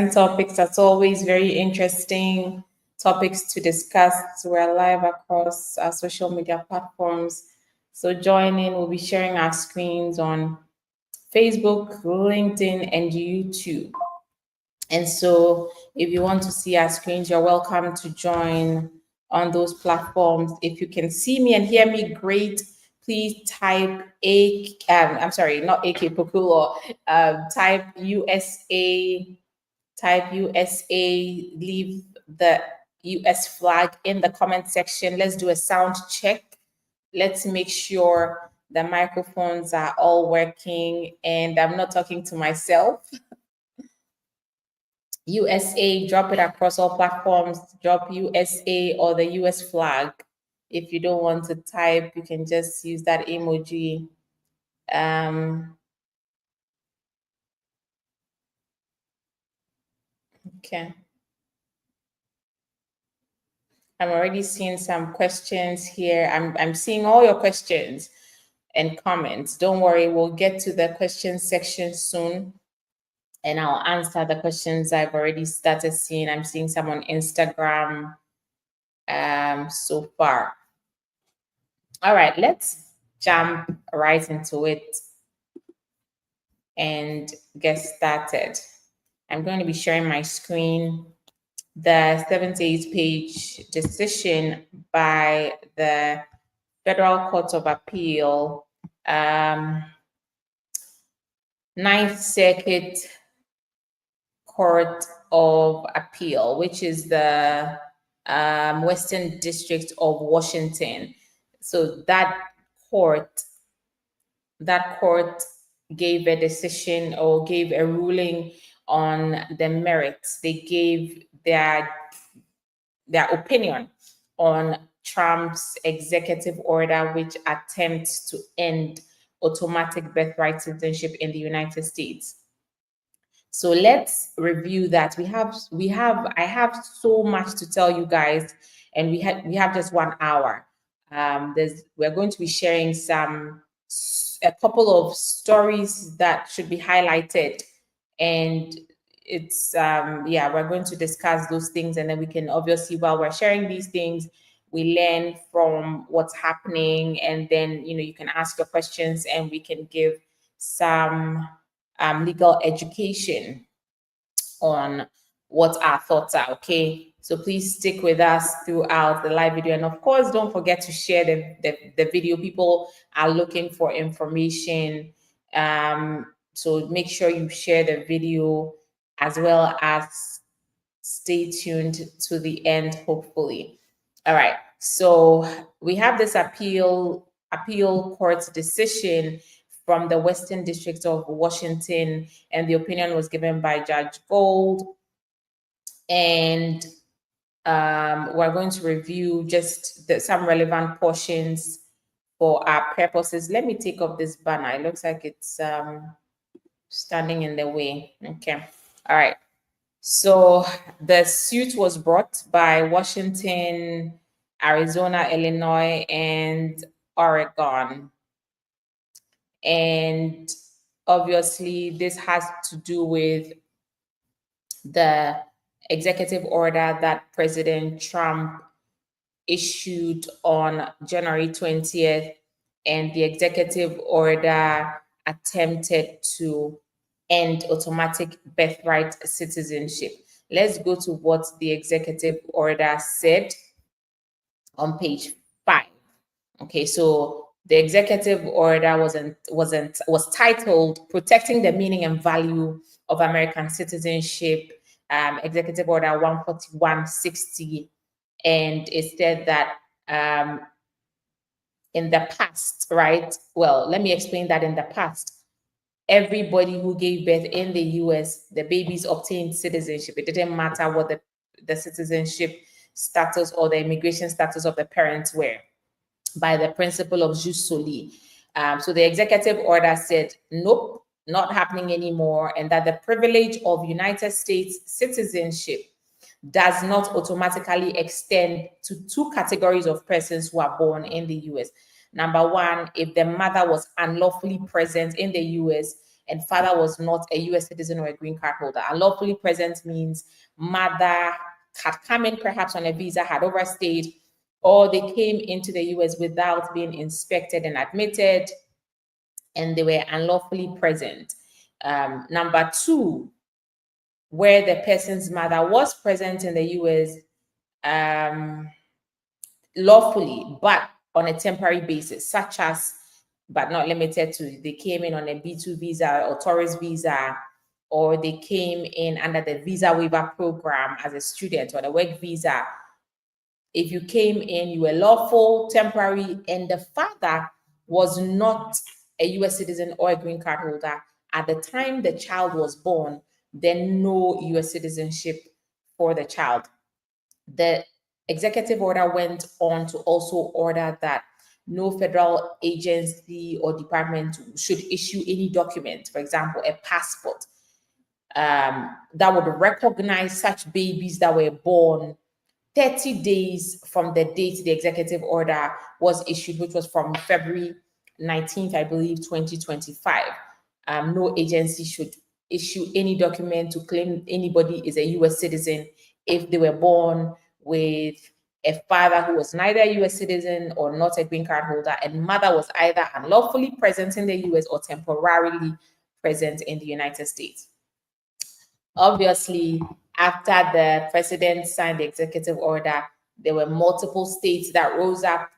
topics. That's always very interesting topics to discuss. We're live across our social media platforms. So join in. We'll be sharing our screens on Facebook, LinkedIn, and YouTube. And so if you want to see our screens, you're welcome to join on those platforms. If you can see me and hear me, great. Please type I'm sorry, not AK Poku, or type USA, leave the US flag in the comment section. Let's do a sound check. Let's make sure the microphones are all working and I'm not talking to myself. USA, drop it across all platforms, drop USA or the US flag. If you don't want to type, you can just use that emoji. Okay. I'm already seeing some questions here. I'm seeing all your questions and comments. Don't worry, we'll get to the question section soon. And I'll answer the questions I've already started seeing. I'm seeing some on Instagram so far. All right, let's jump right into it and get started. I'm going to be sharing my screen. The 78-page decision by the Federal Court of Appeal, Ninth Circuit Court of Appeal, which is the Western District of Washington. So that court gave a decision or gave a ruling on the merits. They gave their opinion on Trump's executive order, which attempts to end automatic birthright citizenship in the United States. So let's review that. I have so much to tell you guys, and we have just 1 hour. We're going to be sharing a couple of stories that should be highlighted, and it's we're going to discuss those things, and then we can obviously, while we're sharing these things, we learn from what's happening, and then you can ask your questions and we can give some legal education on what our thoughts are. Okay, so please stick with us throughout the live video, and of course don't forget to share the video. People are looking for information, so make sure you share the video, as well as stay tuned to the end, hopefully. All right, so we have this appeal court's decision from the Western District of Washington, and the opinion was given by Judge Gold. And we're going to review just some relevant portions for our purposes. Let me take off this banner. It looks like it's standing in the way. Okay. All right. So the suit was brought by Washington, Arizona, Illinois, and Oregon. And obviously, this has to do with the executive order that President Trump issued on January 20th, and the executive order attempted to end automatic birthright citizenship. Let's go to what the executive order said on page 5. Okay, so the executive order was titled "Protecting the Meaning and Value of American Citizenship," Executive Order 14160, and it said that in the past, right? Well, let me explain that. In the past, everybody who gave birth in the US, the babies obtained citizenship. It didn't matter what the citizenship status or the immigration status of the parents were, by the principle of jus soli. So the executive order said, nope, not happening anymore, and that the privilege of United States citizenship does not automatically extend to 2 categories of persons who are born in the US. Number 1, if the mother was unlawfully present in the US, and father was not a US citizen or a green card holder. Unlawfully present means mother had come in perhaps on a visa, had overstayed, or they came into the US without being inspected and admitted, and they were unlawfully present. Number two, where the person's mother was present in the US lawfully, but on a temporary basis, such as, but not limited to, they came in on a B2 visa or tourist visa, or they came in under the visa waiver program as a student on a work visa. If you came in, you were lawful, temporary, and the father was not a US citizen or a green card holder at the time the child was born, then no US citizenship for the child. The executive order went on to also order that no federal agency or department should issue any document, for example, a passport, that would recognize such babies that were born 30 days from the date the executive order was issued, which was from February 19th, I believe, 2025. No agency should issue any document to claim anybody is a US citizen if they were born with a father who was neither a US citizen or not a green card holder, and mother was either unlawfully present in the US or temporarily present in the United States. Obviously, after the president signed the executive order, there were multiple states that rose up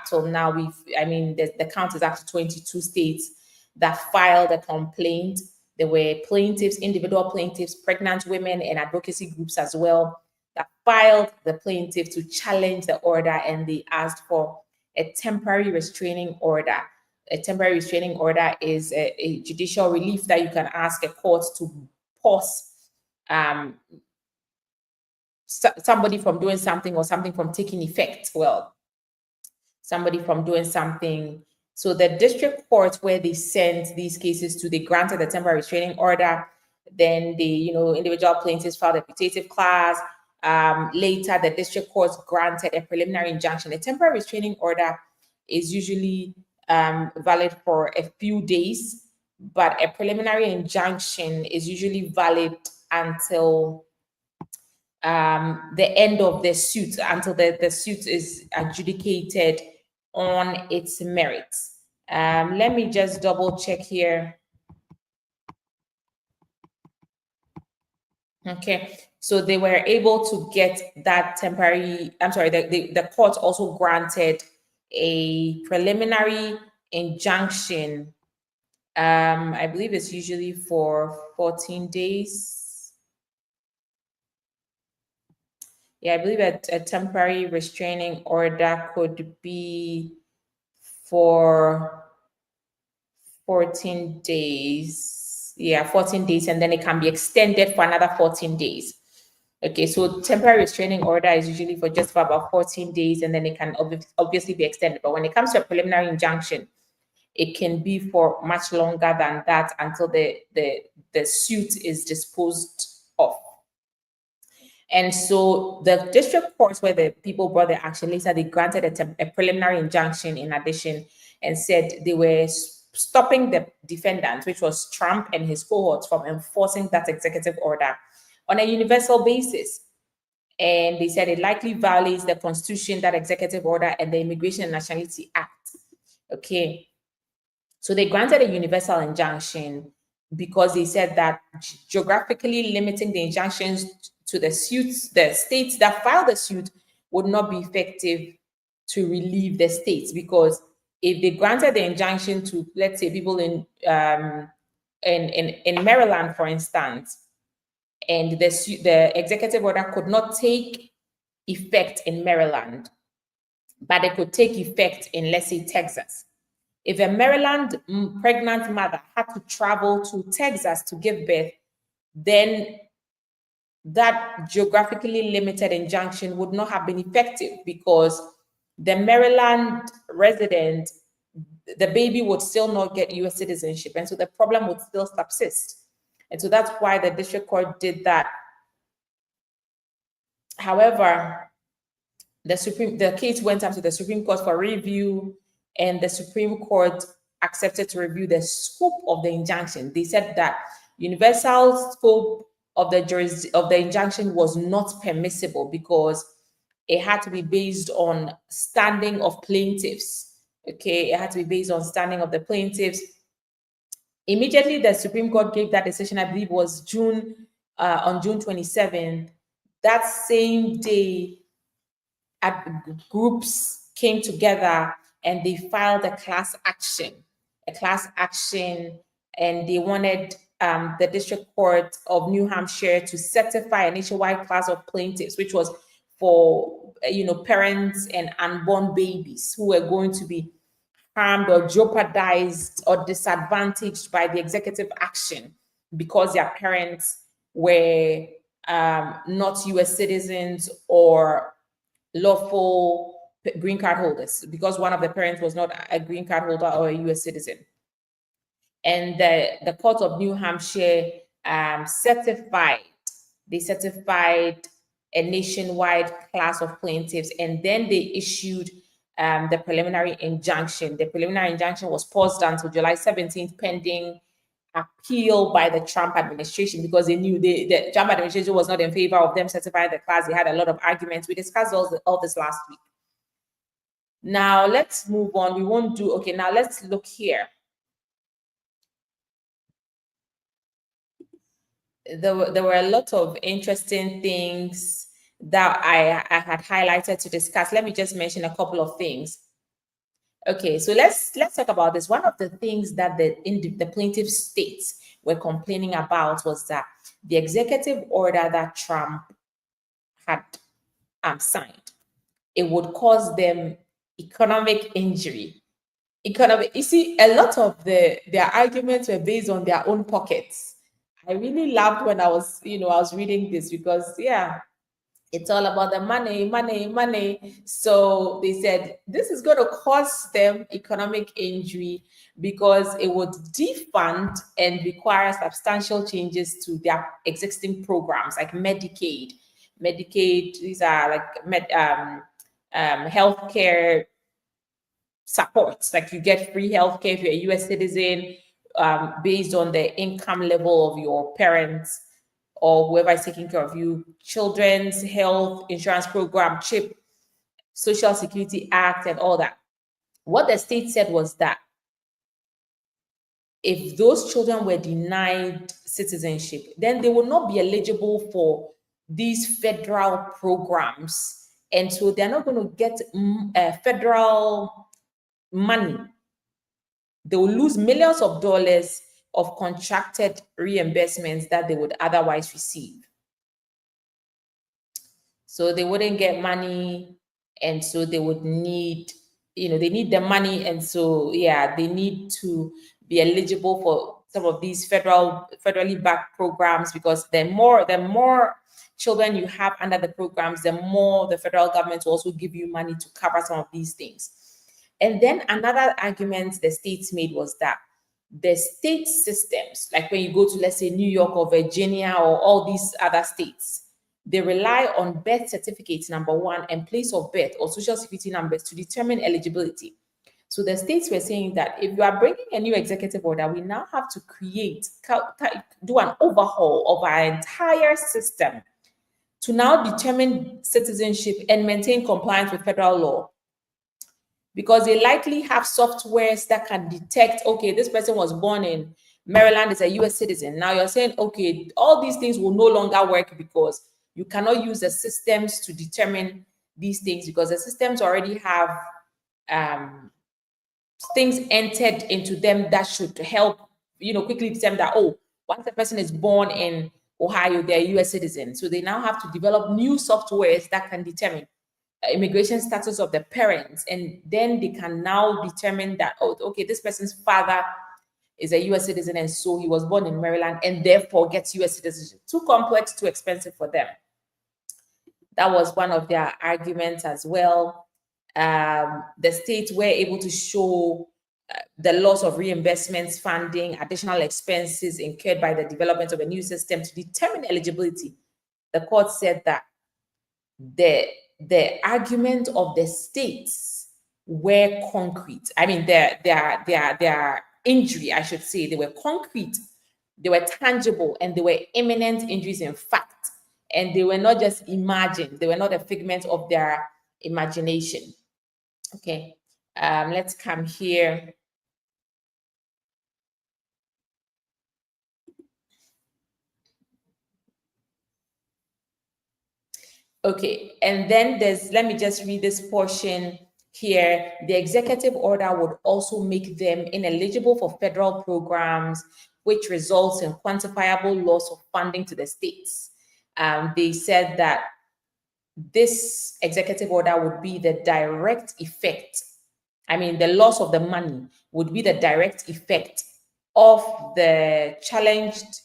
till now. The count is up to 22 states that filed a complaint. There were plaintiffs, individual plaintiffs, pregnant women, and advocacy groups as well that filed the plaintiff to challenge the order, and they asked for a temporary restraining order. A temporary restraining order is a judicial relief that you can ask a court to pause somebody from doing something, or something from taking effect. Well, somebody from doing something. So the district court where they sent these cases to, they granted a temporary restraining order. Then the individual plaintiffs filed a petitive class. Later, the district court granted a preliminary injunction. A temporary restraining order is usually valid for a few days, but a preliminary injunction is usually valid until the end of the suit, until the suit is adjudicated on its merits. Let me just double check here. Okay, so they were able to get that temporary, the court also granted a preliminary injunction. I believe it's usually for 14 days. Yeah, I believe a temporary restraining order could be for 14 days. Yeah, 14 days, and then it can be extended for another 14 days. Okay, so temporary restraining order is usually for just for about 14 days, and then it can obviously be extended. But when it comes to a preliminary injunction, it can be for much longer than that until the suit is disposed of. And so the district courts where the people brought the action, later they granted a preliminary injunction in addition, and said they were stopping the defendant, which was Trump and his cohorts, from enforcing that executive order on a universal basis. And they said it likely violates the Constitution, that executive order, and the Immigration and Nationality Act. Okay. So they granted a universal injunction because they said that geographically limiting the injunctions to the states that filed the suit would not be effective to relieve the states, because if they granted the injunction to, let's say, people in Maryland, for instance, and the executive order could not take effect in Maryland, but it could take effect in, let's say, Texas. If a Maryland pregnant mother had to travel to Texas to give birth, then that geographically limited injunction would not have been effective, because the Maryland resident, the baby would still not get US citizenship. And so the problem would still subsist. And so that's why the district court did that. However, the case went up to the Supreme Court for review, and the Supreme Court accepted to review the scope of the injunction. They said that universal scope of the injunction was not permissible because it had to be based on standing of plaintiffs. Okay, it had to be based on standing of the plaintiffs. Immediately, the Supreme Court gave that decision, I believe was on June 27th. That same day, groups came together and they filed a class action, and they wanted the District Court of New Hampshire to certify a nationwide class of plaintiffs, which was for parents and unborn babies who were going to be harmed or jeopardized or disadvantaged by the executive action because their parents were not US citizens or lawful green card holders, because one of the parents was not a green card holder or a US citizen. And the Court of New Hampshire certified a nationwide class of plaintiffs, and then they issued the preliminary injunction. The preliminary injunction was paused until July 17th, pending appeal by the Trump administration, because they knew the Trump administration was not in favor of them certifying the class. They had a lot of arguments. We discussed all this last week. Now let's move on. We won't do, okay, now let's look here. There were a lot of interesting things that I had highlighted to discuss. Let me just mention a couple of things. Okay, so let's talk about this. One of the things that the plaintiff states were complaining about was that the executive order that Trump had signed, it would cause them economic injury. You see, a lot of their arguments were based on their own pockets. I really loved when I was reading this, because it's all about the money. So they said this is going to cause them economic injury because it would defund and require substantial changes to their existing programs like Medicaid. These are like healthcare supports, like you get free healthcare if you're a US citizen, based on the income level of your parents or whoever is taking care of you. Children's health insurance program, CHIP, Social Security Act, and all that. What the state said was that if those children were denied citizenship, then they will not be eligible for these federal programs. And so they're not going to get federal money. They will lose millions of dollars of contracted reimbursements that they would otherwise receive. So they wouldn't get money, and so they would need, they need the money, and so they need to be eligible for some of these federally backed programs, because the more children you have under the programs, the more the federal government will also give you money to cover some of these things. And then another argument the states made was that the state systems, like when you go to, let's say, New York or Virginia or all these other states, they rely on birth certificates, number one, and place of birth or social security numbers to determine eligibility. So the states were saying that if you are bringing a new executive order, we now have to do an overhaul of our entire system to now determine citizenship and maintain compliance with federal law. Because they likely have softwares that can detect, okay, this person was born in Maryland, is a US citizen. Now you're saying, okay, all these things will no longer work because you cannot use the systems to determine these things, because the systems already have things entered into them that should help, quickly determine that, oh, once a person is born in Ohio, they're a US citizen. So they now have to develop new softwares that can determine immigration status of the parents, and then they can now determine that, oh, okay, this person's father is a US citizen, and so he was born in Maryland and therefore gets US citizenship. Too complex, too expensive for them. That was one of their arguments as well. The states were able to show the loss of reimbursements, funding, additional expenses incurred by the development of a new system to determine eligibility. The court said that the argument of the states were concrete. I mean, their injury, I should say, they were concrete, they were tangible, and they were imminent injuries in fact. And they were not just imagined, they were not a figment of their imagination. Okay, let's come here. Okay, and then let me just read this portion here. The executive order would also make them ineligible for federal programs, which results in quantifiable loss of funding to the states. They said that this executive order would be the direct effect. I mean, the loss of the money would be the direct effect of the challenged.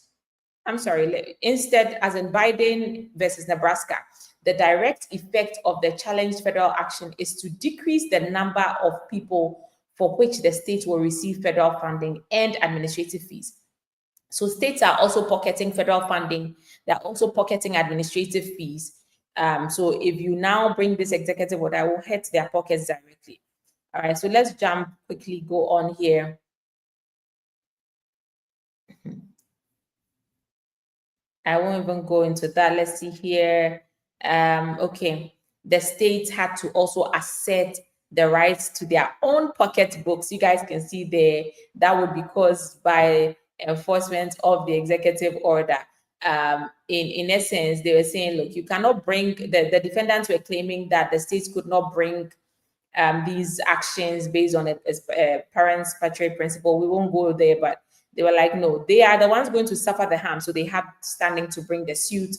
I'm sorry, instead, as in Biden versus Nebraska, the direct effect of the challenged federal action is to decrease the number of people for which the states will receive federal funding and administrative fees. So states are also pocketing federal funding. They're also pocketing administrative fees. So if you now bring this executive order, it will hit their pockets directly. All right, so let's quickly go on here. I won't even go into that. Let's see here. Okay, the states had to also assert the rights to their own pocketbooks. You guys can see there that would be caused by enforcement of the executive order. In essence, they were saying, look, you cannot bring, the defendants were claiming that the states could not bring these actions based on a parents' patriot principle. We won't go there, but they were like, no, they are the ones going to suffer the harm, so they have standing to bring the suit.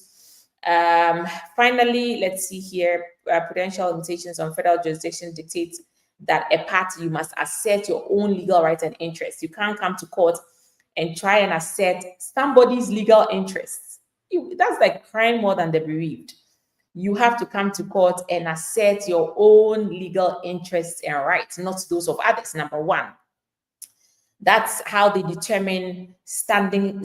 Finally, let's see here, prudential limitations on federal jurisdiction dictates that a party, you must assert your own legal rights and interests. You can't come to court and try and assert somebody's legal interests. That's like crying more than the bereaved. You have to come to court and assert your own legal interests and rights, not those of others, number one. That's how they determine standing.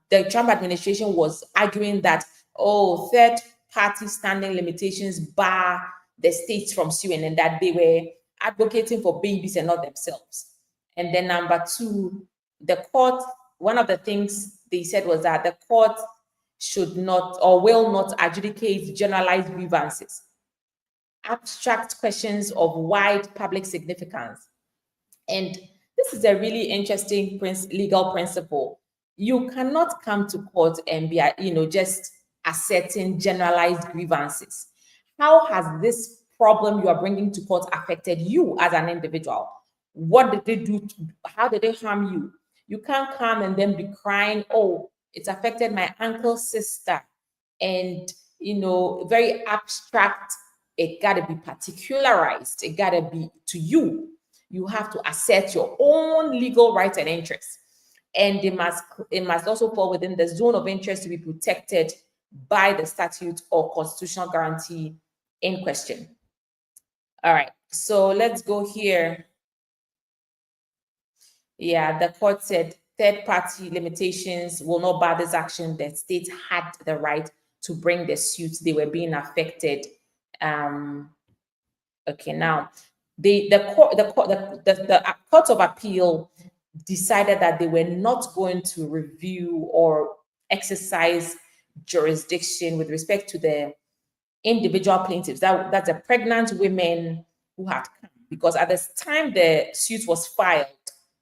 The Trump administration was arguing that, third party standing limitations bar the states from suing, and that they were advocating for babies and not themselves. And then number two, the court, one of the things they said was that the court should not or will not adjudicate generalized grievances, abstract questions of wide public significance. And this is a really interesting legal principle. You cannot come to court and be, just asserting generalized grievances. How has this problem you are bringing to court affected you as an individual? What did they do? How did they harm you? You can't come and then be crying, oh, it's affected my uncle's sister. And, very abstract. It got to be particularized. It got to be to you. You have to assert your own legal rights and interests. And it must also fall within the zone of interest to be protected by the statute or constitutional guarantee in question. All right, so let's go here. Yeah, the court said third-party limitations will not bar this action. The states had the right to bring the suit. They were being affected. Okay, now the Court of Appeal decided that they were not going to review or exercise jurisdiction with respect to the individual plaintiffs. That's the pregnant women who had come, because at this time the suit was filed,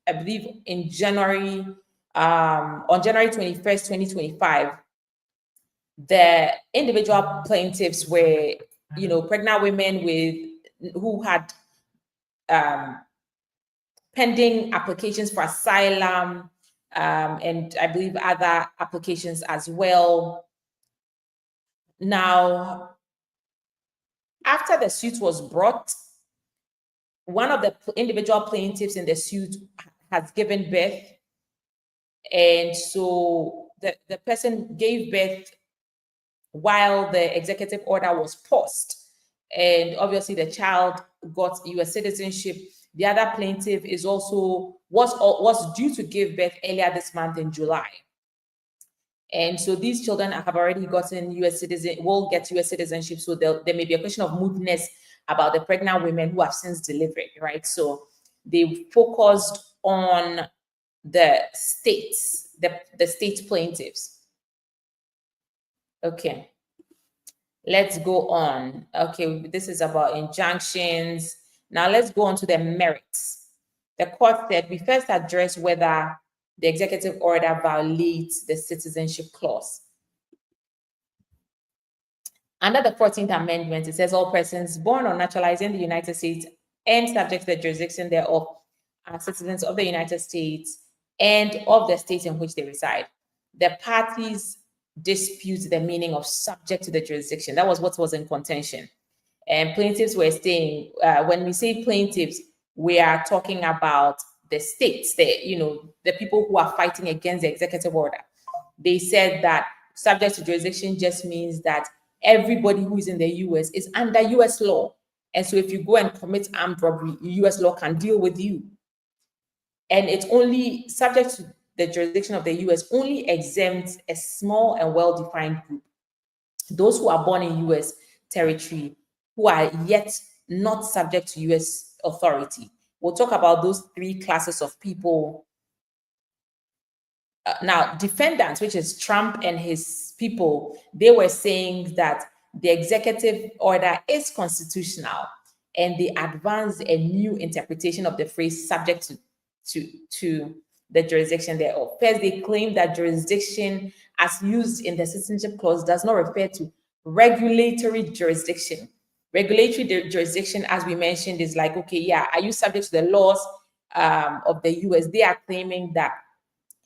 I believe in January, on January 21st, 2025, the individual plaintiffs were, pregnant women who had pending applications for asylum, and I believe other applications as well. Now, after the suit was brought, one of the individual plaintiffs in the suit has given birth, and so the person gave birth while the executive order was paused. And obviously the child got US citizenship. The other plaintiff was due to give birth earlier this month in July. And so these children have already gotten will get US citizenship. So there may be a question of mootness about the pregnant women who have since delivered, right? So they focused on the states, the state plaintiffs. Okay, let's go on. Okay, this is about injunctions. Now let's go on to the merits. The court said we first address whether the executive order violates the citizenship clause. Under the 14th Amendment, it says all persons born or naturalized in the United States and subject to the jurisdiction thereof are citizens of the United States and of the state in which they reside. The parties dispute the meaning of subject to the jurisdiction. That was what was in contention. And plaintiffs were saying, when we say plaintiffs, we are talking about the states, the people who are fighting against the executive order. They said that subject to jurisdiction just means that everybody who is in the US is under US law. And so if you go and commit armed robbery, US law can deal with you. And it's only subject to the jurisdiction of the US, only exempts a small and well-defined group. Those who are born in US territory, who are yet not subject to US authority. We'll talk about those three classes of people. Now, defendants, which is Trump and his people, they were saying that the executive order is constitutional, and they advanced a new interpretation of the phrase subject to the jurisdiction thereof. First, they claim that jurisdiction as used in the citizenship clause does not refer to regulatory jurisdiction. Regulatory jurisdiction, as we mentioned, is like, okay, yeah, are you subject to the laws of the US? They are claiming that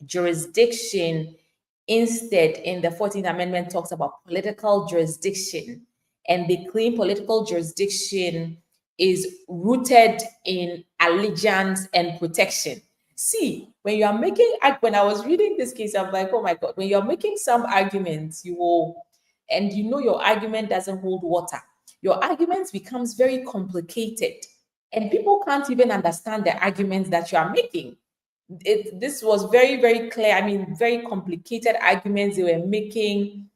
jurisdiction instead in the 14th Amendment talks about political jurisdiction, and they claim political jurisdiction is rooted in allegiance and protection. See, when I was reading this case, I'm like, oh my God, when you're making some arguments, and your argument doesn't hold water, your argument becomes very complicated, and people can't even understand the arguments that you are making. This was very, very clear. I mean, very complicated arguments they were making,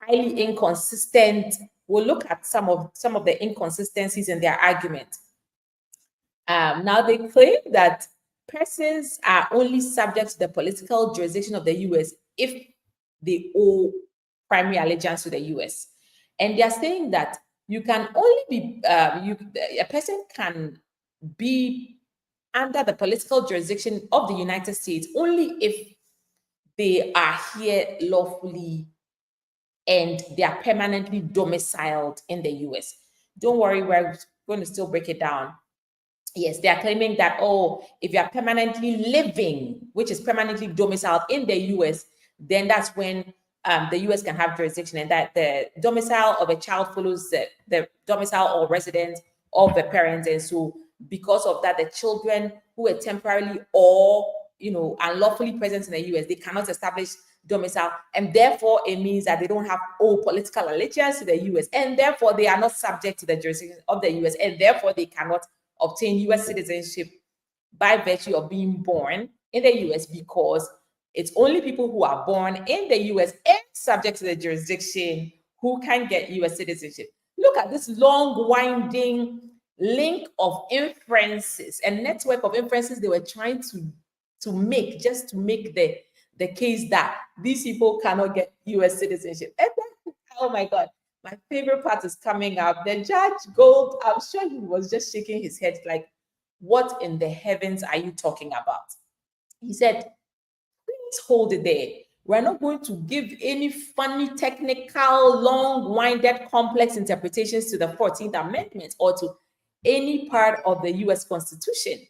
highly inconsistent. We'll look at some of the inconsistencies in their argument. Now they claim that persons are only subject to the political jurisdiction of the US if they owe primary allegiance to the US. And they're saying that you can only be, a person can be under the political jurisdiction of the United States only if they are here lawfully and they are permanently domiciled in the US. Don't worry, we're going to still break it down. Yes, they are claiming that, if you are permanently living, which is permanently domiciled in the US, then that's when the US can have jurisdiction, and that the domicile of a child follows the domicile or residence of the parents. And so because of that, the children who are temporarily or unlawfully present in the US, they cannot establish domicile, and therefore it means that they don't have political allegiance to the US, and therefore they are not subject to the jurisdiction of the US, and therefore they cannot obtain US citizenship by virtue of being born in the US, because it's only people who are born in the US and subject to the jurisdiction who can get US citizenship. Look at this long, winding link of inferences and network of inferences they were trying to make, just to make the case that these people cannot get US citizenship. And then, oh my God, my favorite part is coming up. The Judge Gold, I'm sure he was just shaking his head like, what in the heavens are you talking about? He said, please hold it there. We're not going to give any funny, technical, long-winded, complex interpretations to the 14th Amendment or to any part of the US Constitution.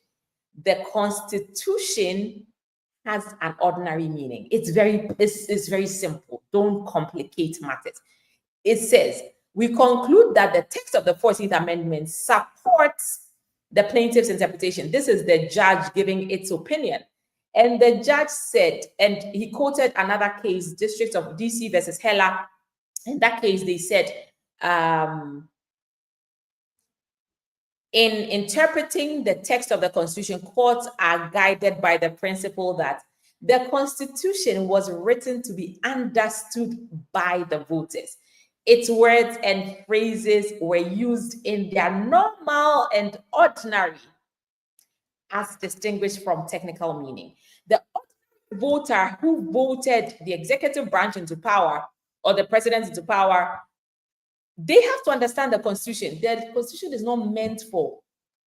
The Constitution has an ordinary meaning. It's very simple. Don't complicate matters. It says, we conclude that the text of the 14th Amendment supports the plaintiff's interpretation. This is the judge giving its opinion. And the judge said, and he quoted another case, District of DC versus Heller. In that case, they said, in interpreting the text of the Constitution, courts are guided by the principle that The Constitution was written to be understood by the voters. Its words and phrases were used in their normal and ordinary, as distinguished from technical meaning. The voter who voted the executive branch into power or the president into power, they have to understand the Constitution. The Constitution is not meant for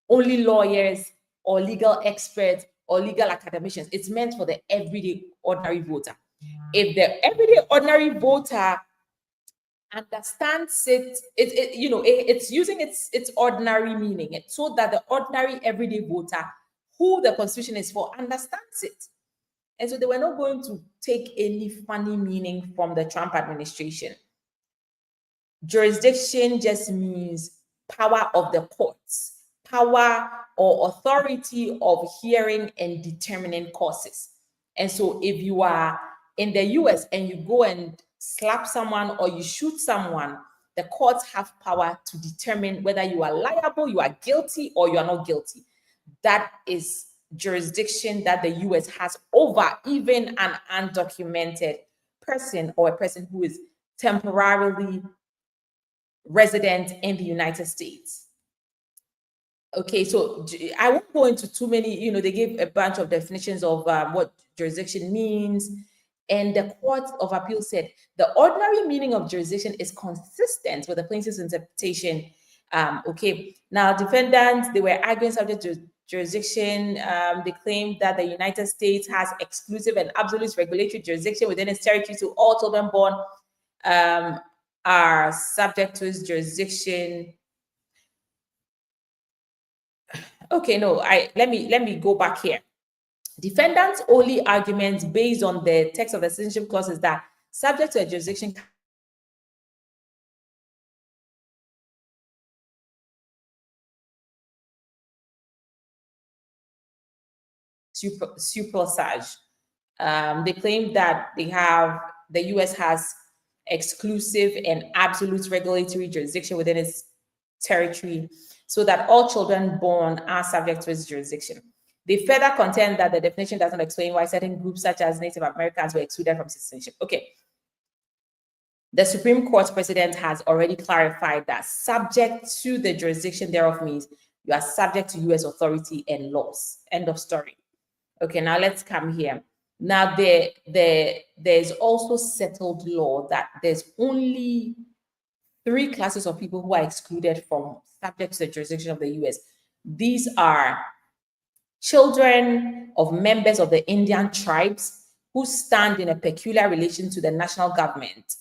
only lawyers or legal experts or legal academicians. It's meant for the everyday ordinary voter. If the everyday ordinary voter understands it's using its ordinary meaning so that the ordinary everyday voter who the Constitution is for understands it. And so they were not going to take any funny meaning from the Trump administration. Jurisdiction just means power of the courts, power or authority of hearing and determining causes. And so if you are in the US and you go and slap someone or you shoot someone, the courts have power to determine whether you are liable, you are guilty, or you are not guilty. That is jurisdiction that the US has over even an undocumented person or a person who is temporarily resident in the United States. Okay, so I won't go into too many, they gave a bunch of definitions of what jurisdiction means. And the Court of Appeal said the ordinary meaning of jurisdiction is consistent with the plaintiff's interpretation. Okay, now defendants, they were arguing subject to jurisdiction. They claimed that the United States has exclusive and absolute regulatory jurisdiction within its territory, so all children born are subject to its jurisdiction. Okay, no, let me go back here. Defendants' only argument based on the text of the citizenship clause is that subject to a jurisdiction surplusage. They claim that the US has exclusive and absolute regulatory jurisdiction within its territory, so that all children born are subject to its jurisdiction. They further contend that the definition doesn't explain why certain groups such as Native Americans were excluded from citizenship. Okay. The Supreme Court precedent has already clarified that subject to the jurisdiction thereof means you are subject to US authority and laws. End of story. Okay, now let's come here. Now there's also settled law that there's only 3 classes of people who are excluded from subject to the jurisdiction of the US. These are children of members of the Indian tribes who stand in a peculiar relation to the national government.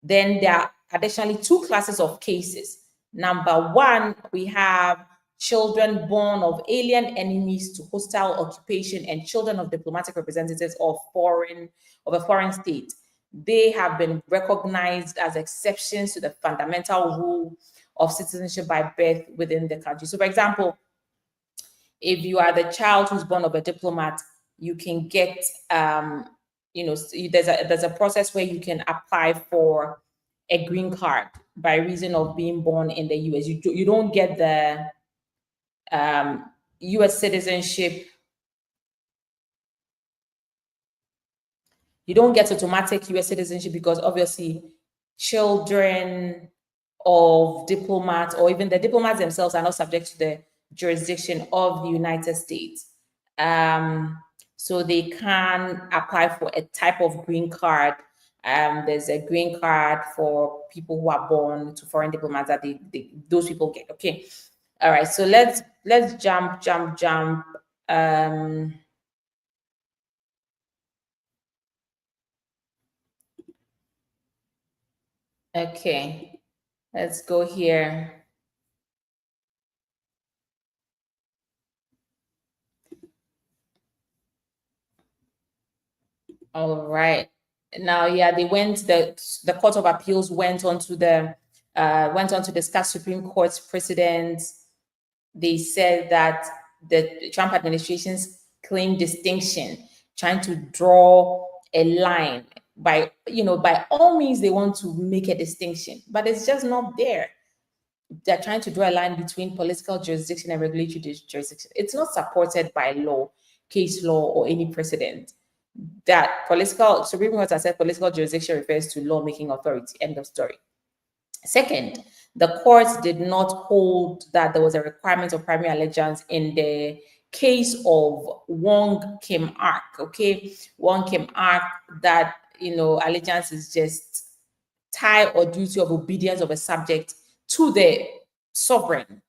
Then there are additionally 2 classes of cases. Number 1, we have children born of alien enemies to hostile occupation and children of diplomatic representatives of a foreign state. They have been recognized as exceptions to the fundamental rule of citizenship by birth within the country. So, for example, if you are the child who's born of a diplomat, you can get, there's a process where you can apply for a green card by reason of being born in the US. You don't get the US citizenship. You don't get automatic US citizenship because obviously children of diplomats or even the diplomats themselves are not subject to the jurisdiction of the United States. So they can apply for a type of green card. There's a green card for people who are born to foreign diplomats that those people get. Okay. All right. So let's jump. Okay. Let's go here. All right. Now, yeah, the Court of Appeals went on to discuss Supreme Court's precedents. They said that the Trump administration's claim distinction, trying to draw a line by all means, they want to make a distinction, but it's just not there. They're trying to draw a line between political jurisdiction and regulatory jurisdiction. It's not supported by law, case law, or any precedent. that Supreme Court has said political jurisdiction refers to lawmaking authority, end of story. Second, the courts did not hold that there was a requirement of primary allegiance in the case of Wong Kim Ark, okay? Wong Kim Ark, that, allegiance is just tie or duty of obedience of a subject to the sovereign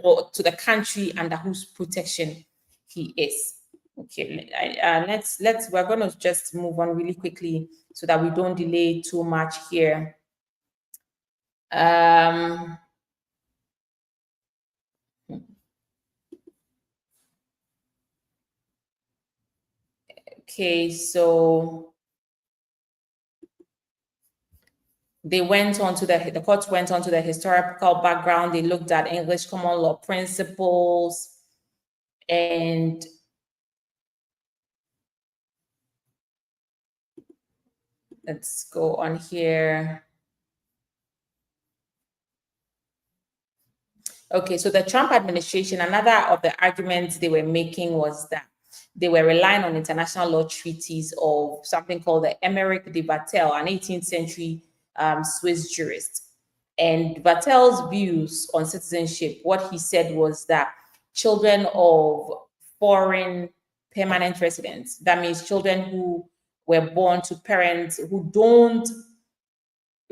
or to the country under whose protection he is. Okay, we're going to just move on really quickly so that we don't delay too much here. Okay, so they went on to the courts went on to the historical background. They looked at English common law principles, and let's go on here. Okay, so the Trump administration, another of the arguments they were making was that they were relying on international law treaties of something called the Emeric de Vattel, an 18th century Swiss jurist. And Vattel's views on citizenship, what he said was that children of foreign permanent residents, that means children who were born to parents who don't,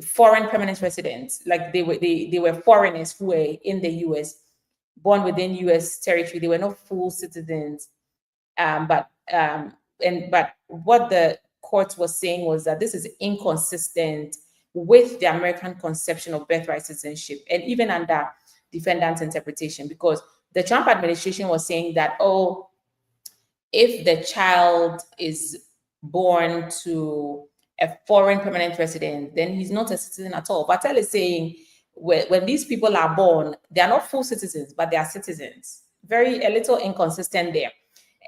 foreign permanent residents, like they were foreigners who were in the US, born within US territory. They were not full citizens. But what the court was saying was that this is inconsistent with the American conception of birthright citizenship, and even under defendant's interpretation, because the Trump administration was saying that, oh, if the child is born to a foreign permanent resident, then he's not a citizen at all. Vattel is saying when these people are born, they are not full citizens, but they are citizens. A little inconsistent there.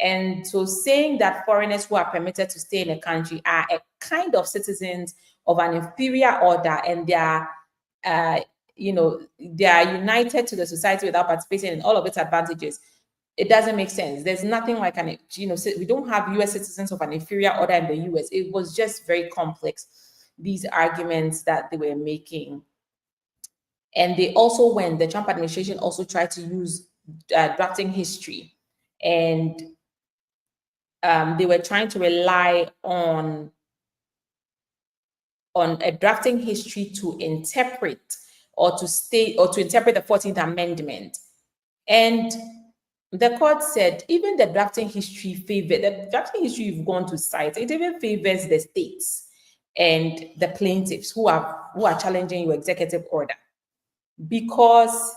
And so saying that foreigners who are permitted to stay in a country are a kind of citizens of an inferior order, and they are, they are united to the society without participating in all of its advantages, it doesn't make sense. There's nothing like we don't have US citizens of an inferior order in the US. It was just very complex, these arguments that they were making. And the Trump administration also tried to use drafting history, and they were trying to rely on a drafting history to interpret the 14th Amendment. And the court said even the drafting history you've gone to cite, it even favors the states and the plaintiffs who are challenging your executive order, because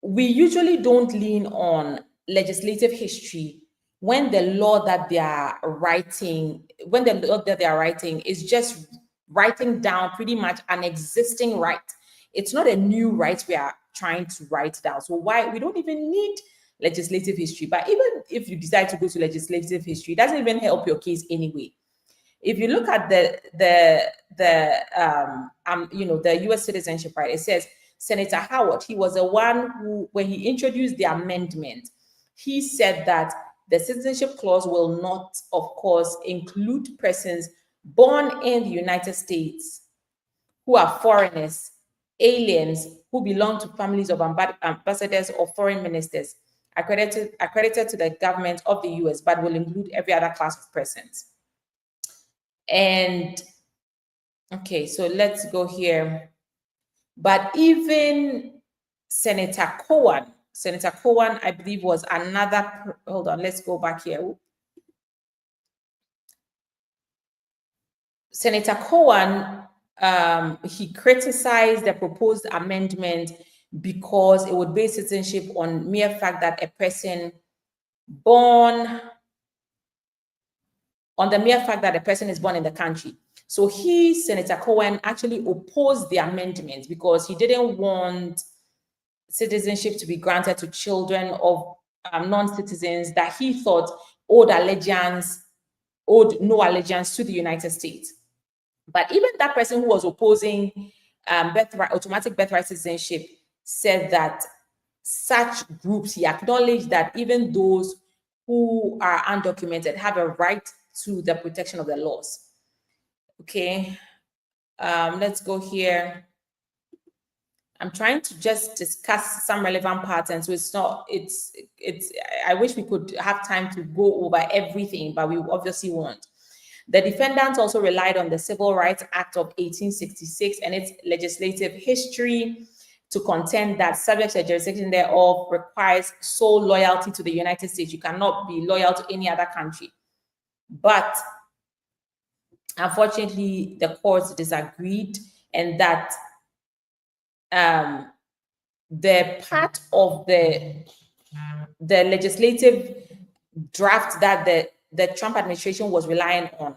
we usually don't lean on legislative history when the law that they are writing is just writing down pretty much an existing right. It's not a new right we are trying to write down. So we don't even need legislative history. But even if you decide to go to legislative history, it doesn't even help your case anyway. If you look at the US citizenship right, it says Senator Howard, he was the one who, when he introduced the amendment, he said that the citizenship clause will not, of course, include persons born in the United States who are foreigners, aliens who belong to families of ambassadors or foreign ministers accredited to the government of the US, but will include every other class of persons. And okay, so let's go here. But even Senator Cohen, I believe, was another. Hold on, let's go back here. Senator Cohen, he criticized the proposed amendment because it would base citizenship on mere fact that a person is born in the country. So Senator Cohen, actually opposed the amendment because he didn't want citizenship to be granted to children of non-citizens that he thought owed no allegiance to the United States. But even that person who was opposing automatic birthright citizenship said that such groups, he acknowledged that even those who are undocumented have a right to the protection of the laws. Okay, let's go here. I'm trying to just discuss some relevant patterns. So I wish we could have time to go over everything, but we obviously won't. The defendants also relied on the Civil Rights Act of 1866 and its legislative history to contend that subject to the jurisdiction thereof requires sole loyalty to the United States. You cannot be loyal to any other country. But unfortunately, the courts disagreed, and that the part of the legislative draft that the Trump administration was relying on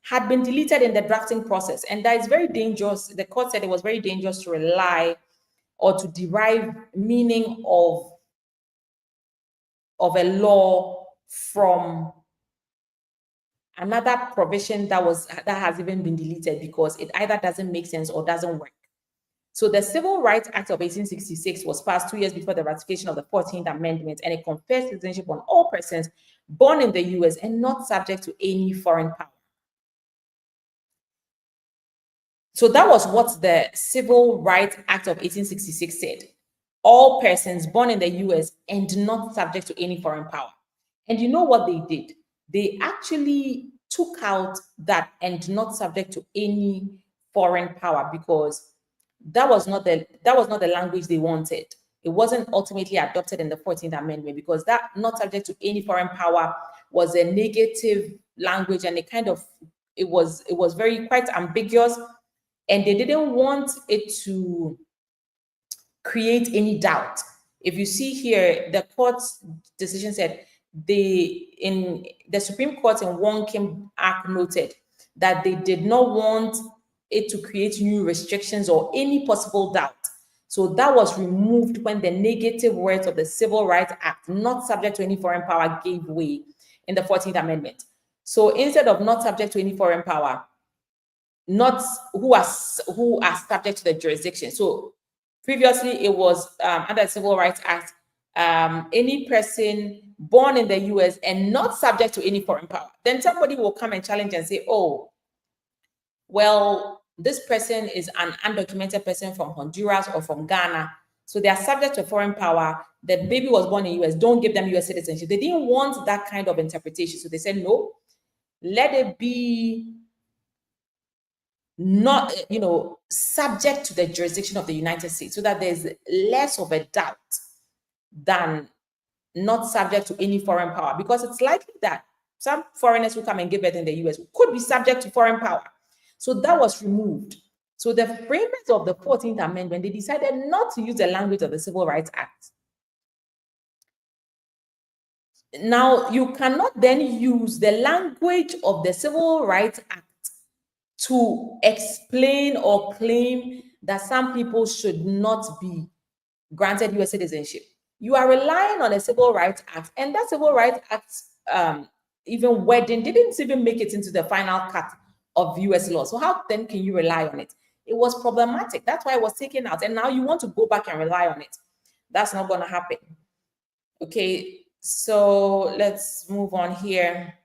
had been deleted in the drafting process. And that is very dangerous. The court said it was very dangerous to rely or to derive meaning of a law from another provision that has even been deleted, because it either doesn't make sense or doesn't work. So the Civil Rights Act of 1866 was passed 2 years before the ratification of the 14th Amendment, and it confers citizenship on all persons born in the US and not subject to any foreign power. So that was what the Civil Rights Act of 1866 said. All persons born in the US and not subject to any foreign power. And you know what they did? They actually took out that "and not subject to any foreign power," because that was not the language they wanted. It wasn't ultimately adopted in the 14th Amendment, because that "not subject to any foreign power" was a negative language, and it was very quite ambiguous, and they didn't want it to create any doubt. If you see here, the court's decision said in the Supreme Court in Wong Kim Act noted that they did not want it to create new restrictions or any possible doubt. So that was removed when the negative words of the Civil Rights Act, "not subject to any foreign power," gave way in the 14th Amendment. So instead of "not subject to any foreign power," not who are subject to the jurisdiction. So previously it was under the Civil Rights Act, any person born in the US and not subject to any foreign power. Then somebody will come and challenge and say, "Oh, well, this person is an undocumented person from Honduras or from Ghana, so they are subject to foreign power. The baby was born in US, don't give them US citizenship." They didn't want that kind of interpretation. So they said, no, let it be not, subject to the jurisdiction of the United States, so that there's less of a doubt than not subject to any foreign power, because it's likely that some foreigners who come and give birth in the US could be subject to foreign power. So that was removed. So the framers of the 14th Amendment, they decided not to use the language of the Civil Rights Act. Now, you cannot then use the language of the Civil Rights Act to explain or claim that some people should not be granted US citizenship. You are relying on a Civil Rights Act, and that Civil Rights Act, even wording, didn't even make it into the final cut of US law. So how then can you rely on it? It was problematic. That's why it was taken out. And now you want to go back and rely on it. That's not going to happen. Okay, so let's move on here.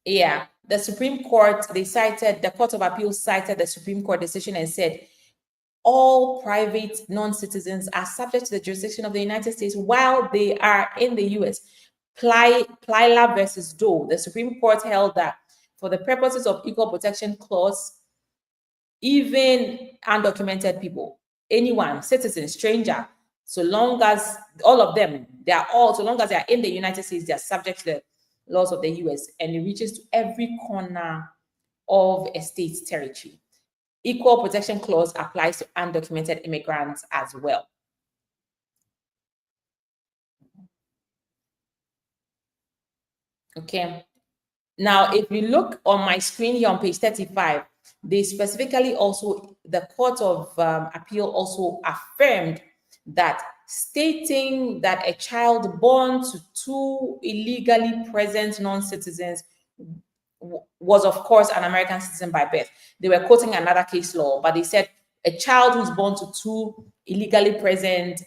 Yeah, the Supreme Court, the Court of Appeals cited the Supreme Court decision and said, all private non-citizens are subject to the jurisdiction of the United States while they are in the US. Plyler versus Doe, the Supreme Court held that for the purposes of Equal Protection Clause, even undocumented people, anyone, citizen, stranger, so long as all of them, so long as they are in the United States, they are subject to the laws of the US, and it reaches to every corner of a state's territory. Equal Protection Clause applies to undocumented immigrants as well. Okay. Now, if you look on my screen here on page 35, they specifically also, the Court of Appeal also affirmed that stating that a child born to two illegally present non-citizens was, of course, an American citizen by birth. They were quoting another case law, but they said a child who's born to two illegally present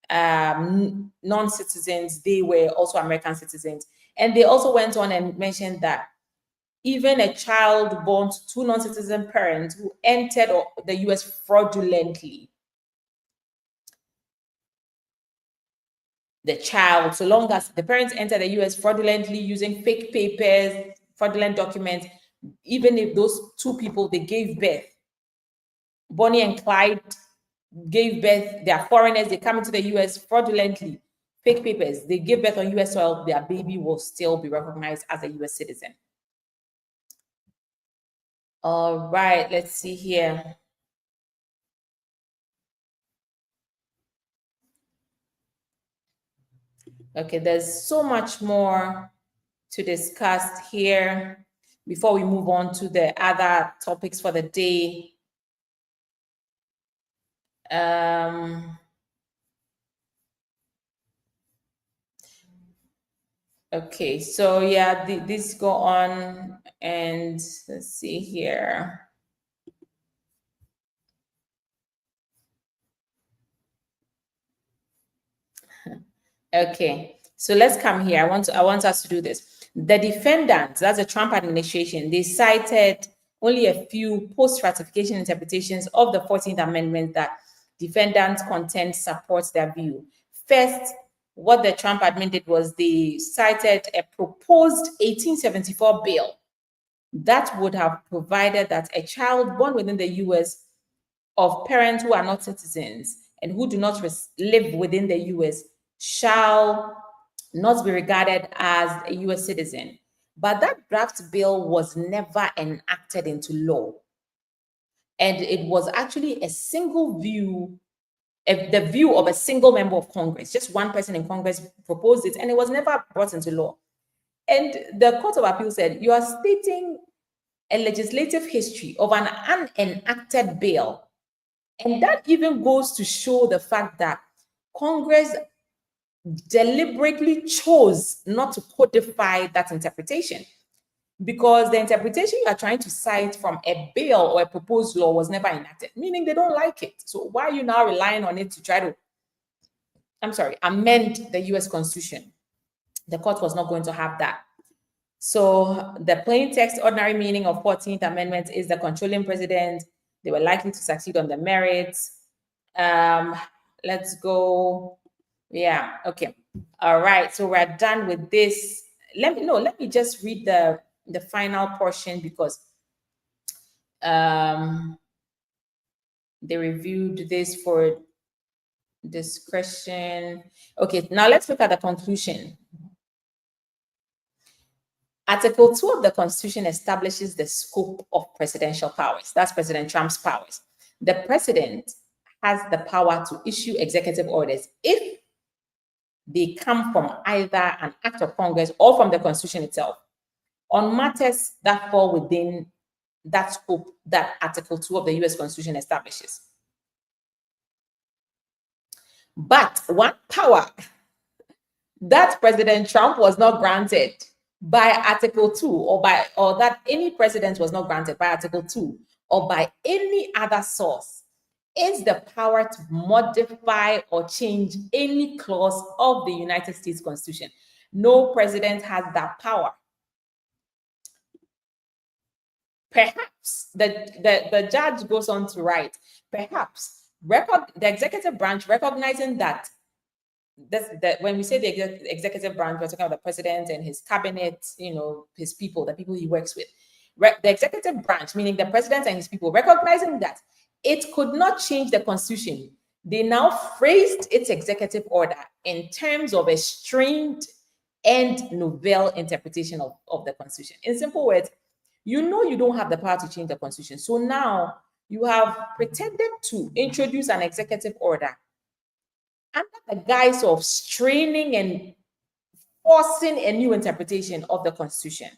non-citizens, they were also American citizens. And they also went on and mentioned that even a child born to two non-citizen parents who entered the US fraudulently, the child, so long as the parents enter the US fraudulently using fake papers, fraudulent documents, even if those two people, they gave birth, Bonnie and Clyde gave birth, they are foreigners, they come into the US fraudulently, fake papers, they give birth on US soil, their baby will still be recognized as a US citizen. All right, let's see here. Okay, there's so much more to discuss here before we move on to the other topics for the day. Okay, so yeah, these go on, and let's see here. Okay, so let's come here. I want us to do this. The defendants, that's the Trump administration, they cited only a few post-ratification interpretations of the 14th Amendment that defendants contend supports their view. First, what the Trump admin did was they cited a proposed 1874 bill that would have provided that a child born within the US of parents who are not citizens and who do not live within the US shall not be regarded as a US citizen. But that draft bill was never enacted into law. And it was actually a single view, the view of a single member of Congress. Just one person in Congress proposed it, and it was never brought into law. And the Court of Appeal said, you are stating a legislative history of an unenacted bill. And that even goes to show the fact that Congress deliberately chose not to codify that interpretation, because the interpretation you are trying to cite from a bill or a proposed law was never enacted, meaning they don't like it. So why are you now relying on it to try to, amend the US Constitution? The court was not going to have that. So the plain text, ordinary meaning of 14th Amendment is the controlling president. They were likely to succeed on the merits. Let's go. Yeah, okay. All right, so we're done with this. Let me just read the final portion, because they reviewed this for discretion. Okay, now let's look at the conclusion. Article 2 of the Constitution establishes the scope of presidential powers. That's President Trump's powers. The president has the power to issue executive orders if they come from either an act of Congress or from the Constitution itself on matters that fall within that scope that Article 2 of the US Constitution establishes. But one power that President Trump was not granted by Article 2, or that any president was not granted by Article 2 or by any other source, is the power to modify or change any clause of the United States Constitution. No president has that power. Perhaps the judge goes on to write, perhaps the executive branch, recognizing that when we say the executive branch, we're talking about the president and his cabinet, his people, the people he works with. The executive branch, meaning the president and his people, recognizing that it could not change the Constitution, they now phrased its executive order in terms of a strained and novel interpretation of the Constitution. In simple words, you don't have the power to change the Constitution. So now you have pretended to introduce an executive order under the guise of straining and forcing a new interpretation of the Constitution.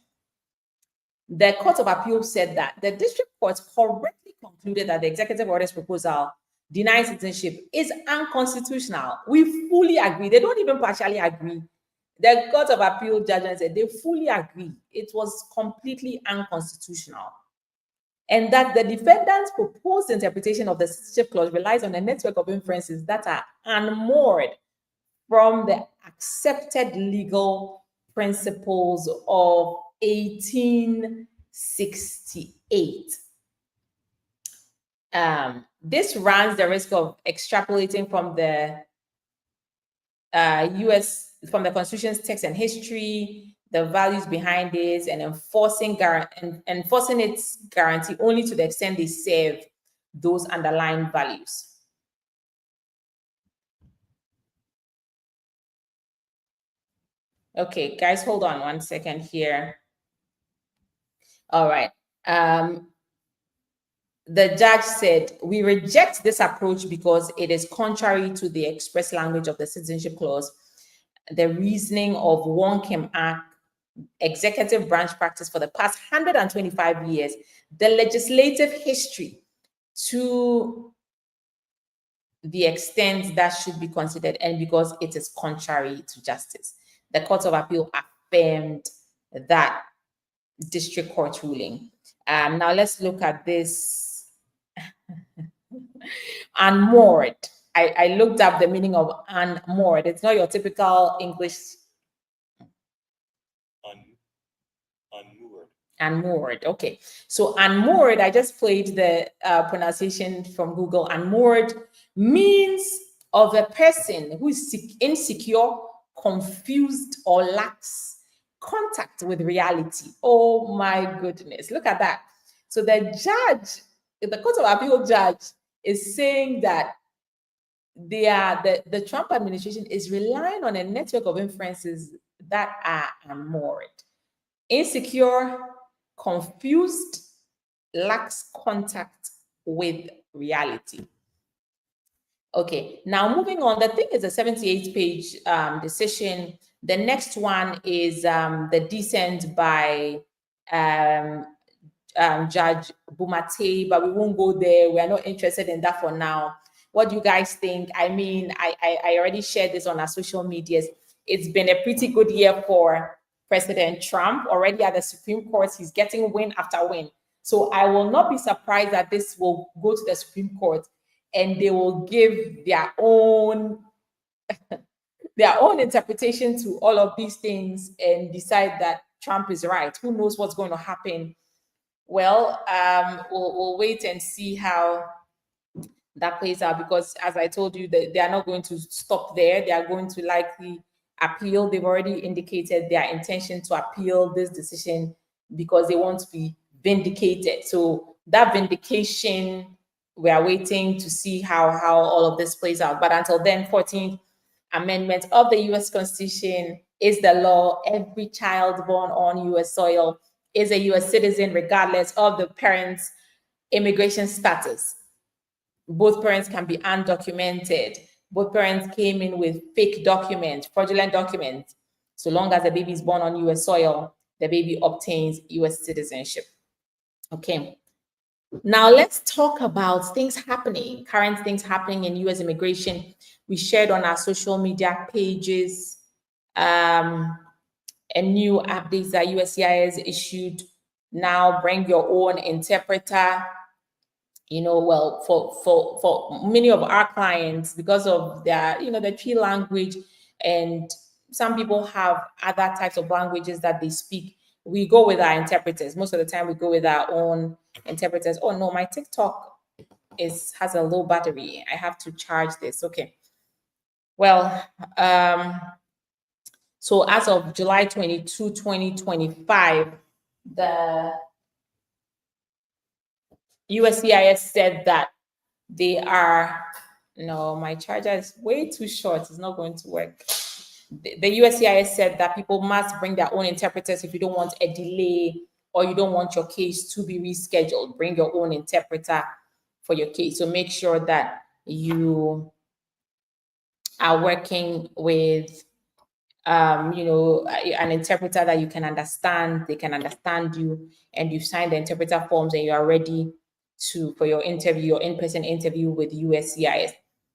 The Court of Appeal said that the district court correctly concluded that the executive order's proposal denying citizenship is unconstitutional. We fully agree. They don't even partially agree. The Court of Appeal judgment said they fully agree. It was completely unconstitutional. and that the defendant's proposed interpretation of the citizenship clause relies on a network of inferences that are unmoored from the accepted legal principles of 1868. This runs the risk of extrapolating from the from the Constitution's text and history, the values behind this, and enforcing its guarantee only to the extent they serve those underlying values. Okay, guys, hold on 1 second here. All right. The judge said, we reject this approach because it is contrary to the express language of the Citizenship Clause, the reasoning of Wong Kim Ark, executive branch practice for the past 125 years, the legislative history to the extent that should be considered, and because it is contrary to justice. The Court of Appeal affirmed that district court ruling. Now let's look at this. Unmoored. I looked up the meaning of unmoored. It's not your typical English. Unmoored. Unmoored. Okay. So unmoored, I just played the pronunciation from Google. Unmoored means of a person who is insecure, confused, or lacks contact with reality. Oh my goodness. Look at that. So the judge, the Court of Appeal judge, is saying that the Trump administration is relying on a network of inferences that are unmoored. Insecure, confused, lacks contact with reality. Okay, now moving on, the thing is a 78-page decision. The next one is the dissent by Judge Bumate, but we won't go there. We are not interested in that for now. What do you guys think? I mean, I already shared this on our social medias. It's been a pretty good year for President Trump. Already at the Supreme Court, he's getting win after win. So I will not be surprised that this will go to the Supreme Court and they will give their own interpretation to all of these things and decide that Trump is right. Who knows what's going to happen? Well, we'll wait and see how that plays out, because as I told you, they are not going to stop there. They are going to likely appeal. They've already indicated their intention to appeal this decision because they want to be vindicated. So that vindication, we are waiting to see how all of this plays out. But until then, 14th Amendment of the U.S. Constitution is the law. Every child born on U.S. soil is a U.S. citizen, regardless of the parents' immigration status. Both parents can be undocumented. Both parents came in with fake documents, fraudulent documents. So long as the baby is born on U.S. soil, the baby obtains U.S. citizenship. Okay. Now let's talk about things happening, current things happening in U.S. immigration. We shared on our social media pages a new update that USCIS issued. Now bring your own interpreter. You know, well, for many of our clients, because of their, the tree language, and some people have other types of languages that they speak, we go with our interpreters. Most of the time we go with our own interpreters. Oh no, my TikTok has a low battery. I have to charge this. Okay. Well, so as of July 22, 2025, the USCIS said that they are, no, my charger is way too short. It's not going to work. The USCIS said that people must bring their own interpreters if you don't want a delay or you don't want your case to be rescheduled. Bring your own interpreter for your case. So make sure that you are working with an interpreter that you can understand, they can understand you, and you've signed the interpreter forms and you are ready for your interview, your in-person interview with USCIS.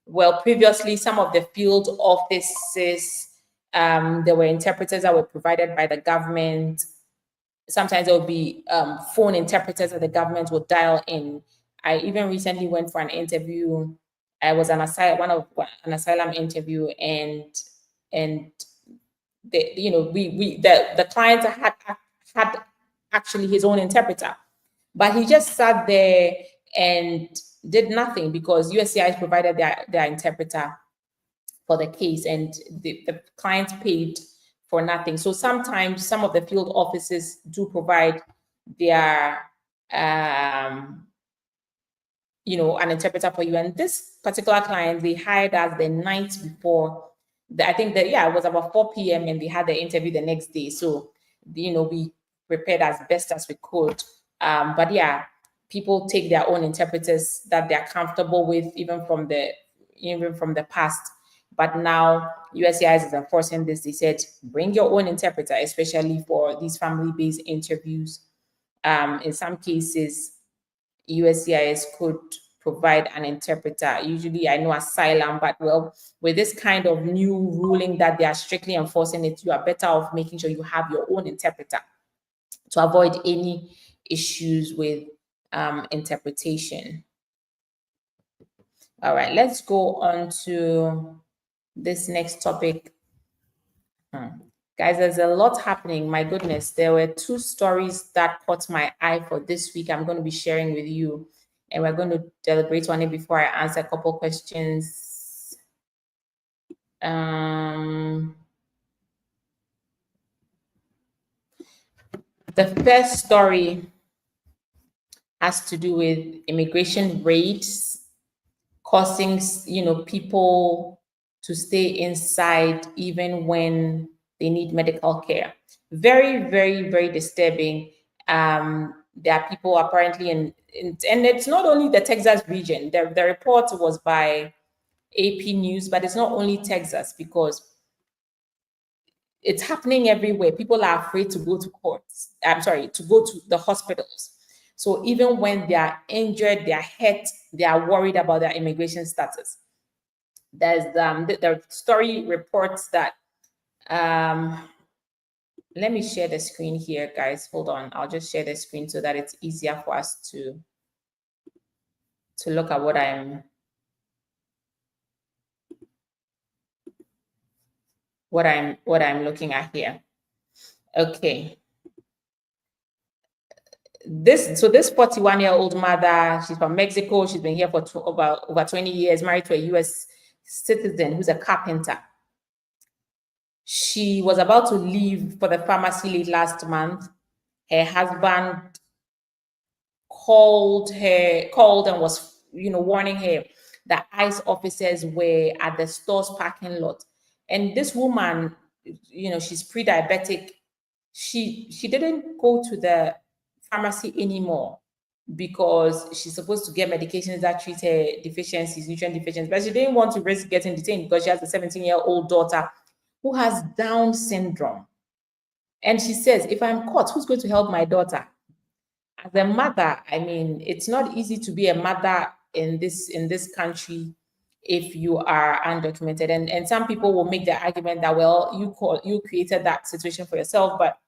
Well, previously, some of the field offices, there were interpreters that were provided by the government. sometimes there will be phone interpreters that the government will dial in. I even recently went for an interview. I was an asylum interview, and the client had actually his own interpreter, but he just sat there and did nothing because USCIS provided their interpreter for the case, and the client paid for nothing. So sometimes some of the field offices do provide their an interpreter for you. And this particular client, they hired us the night before. I think that, yeah, it was about 4 p.m. and they had the interview the next day. So, we prepared as best as we could. But yeah, people take their own interpreters that they're comfortable with, even from the past. But now USCIS is enforcing this. They said, bring your own interpreter, especially for these family-based interviews. In some cases, USCIS could provide an interpreter. Usually, I know asylum, but well, with this kind of new ruling that they are strictly enforcing it, you are better off making sure you have your own interpreter to avoid any issues with interpretation. All right, let's go on to this next topic. Guys, there's a lot happening. My goodness, there were 2 stories that caught my eye for this week. I'm going to be sharing with you, and we're going to deliberate on it before I answer a couple questions. The first story has to do with immigration raids causing, people to stay inside even when they need medical care. Very, very, very disturbing. There are people apparently and it's not only the Texas region. The report was by AP News, but it's not only Texas because it's happening everywhere. People are afraid to go to courts. To go to the hospitals. So even when they are injured, they are hurt, they are worried about their immigration status. There's the story reports that let me share the screen here, guys. Hold on. I'll just share the screen so that it's easier for us to look at what I'm looking at here. Okay. This 41-year-old mother, she's from Mexico. She's been here for over 20 years, married to a US citizen who's a carpenter. She was about to leave for the pharmacy late last month. Her husband called and was, warning her that ICE officers were at the store's parking lot. And this woman, she's pre-diabetic. She didn't go to the pharmacy anymore because she's supposed to get medications that treat her deficiencies, nutrient deficiencies, but she didn't want to risk getting detained because she has a 17-year-old daughter who has Down syndrome. And she says, if I'm caught, who's going to help my daughter? As a mother, I mean, it's not easy to be a mother in this country if you are undocumented. And some people will make the argument that, well, you created that situation for yourself. But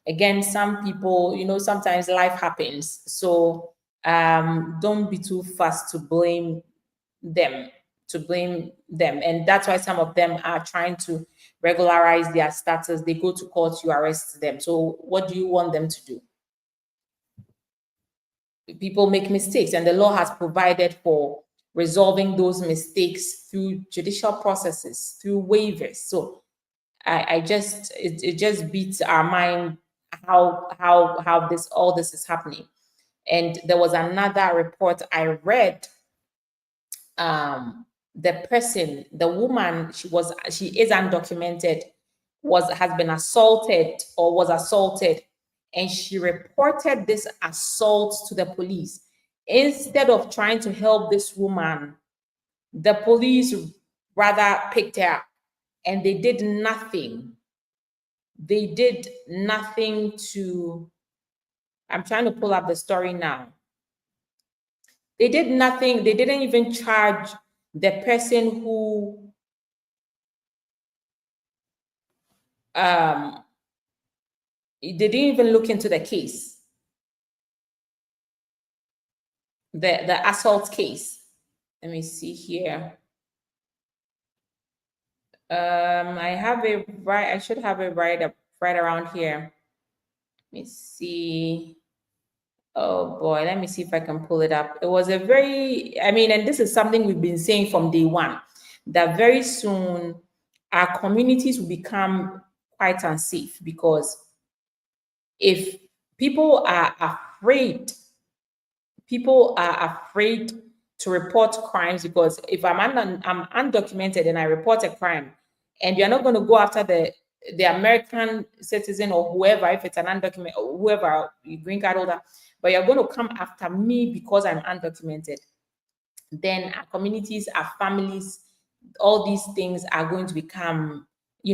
again, some people, sometimes life happens. So don't be too fast to blame them. And that's why some of them are trying to regularize their status. They go to court, you arrest them. So what do you want them to do? People make mistakes, and the law has provided for resolving those mistakes through judicial processes, through waivers. So it just beats our mind how all this is happening. And there was another report I read. The woman, she is undocumented, has been assaulted or was assaulted, and she reported this assault to the police. Instead of trying to help this woman, the police rather picked her up, and they did nothing. They did nothing to, I'm trying to pull up the story now. They did nothing. They didn't even charge the person who They didn't even look into the case, the assault case. Let me see here. I have it right. I should have it right up right around here. Let me see. Oh boy, let me see if I can pull it up. It was a very, I mean, and this is something we've been saying from day one, that very soon our communities will become quite unsafe, because if people are afraid, to report crimes, because if I'm undocumented and I report a crime, and you're not going to go after the American citizen or whoever, if it's an undocumented or whoever, green card holder, but you're going to come after me because I'm undocumented, then our communities, our families, all these things are going to become,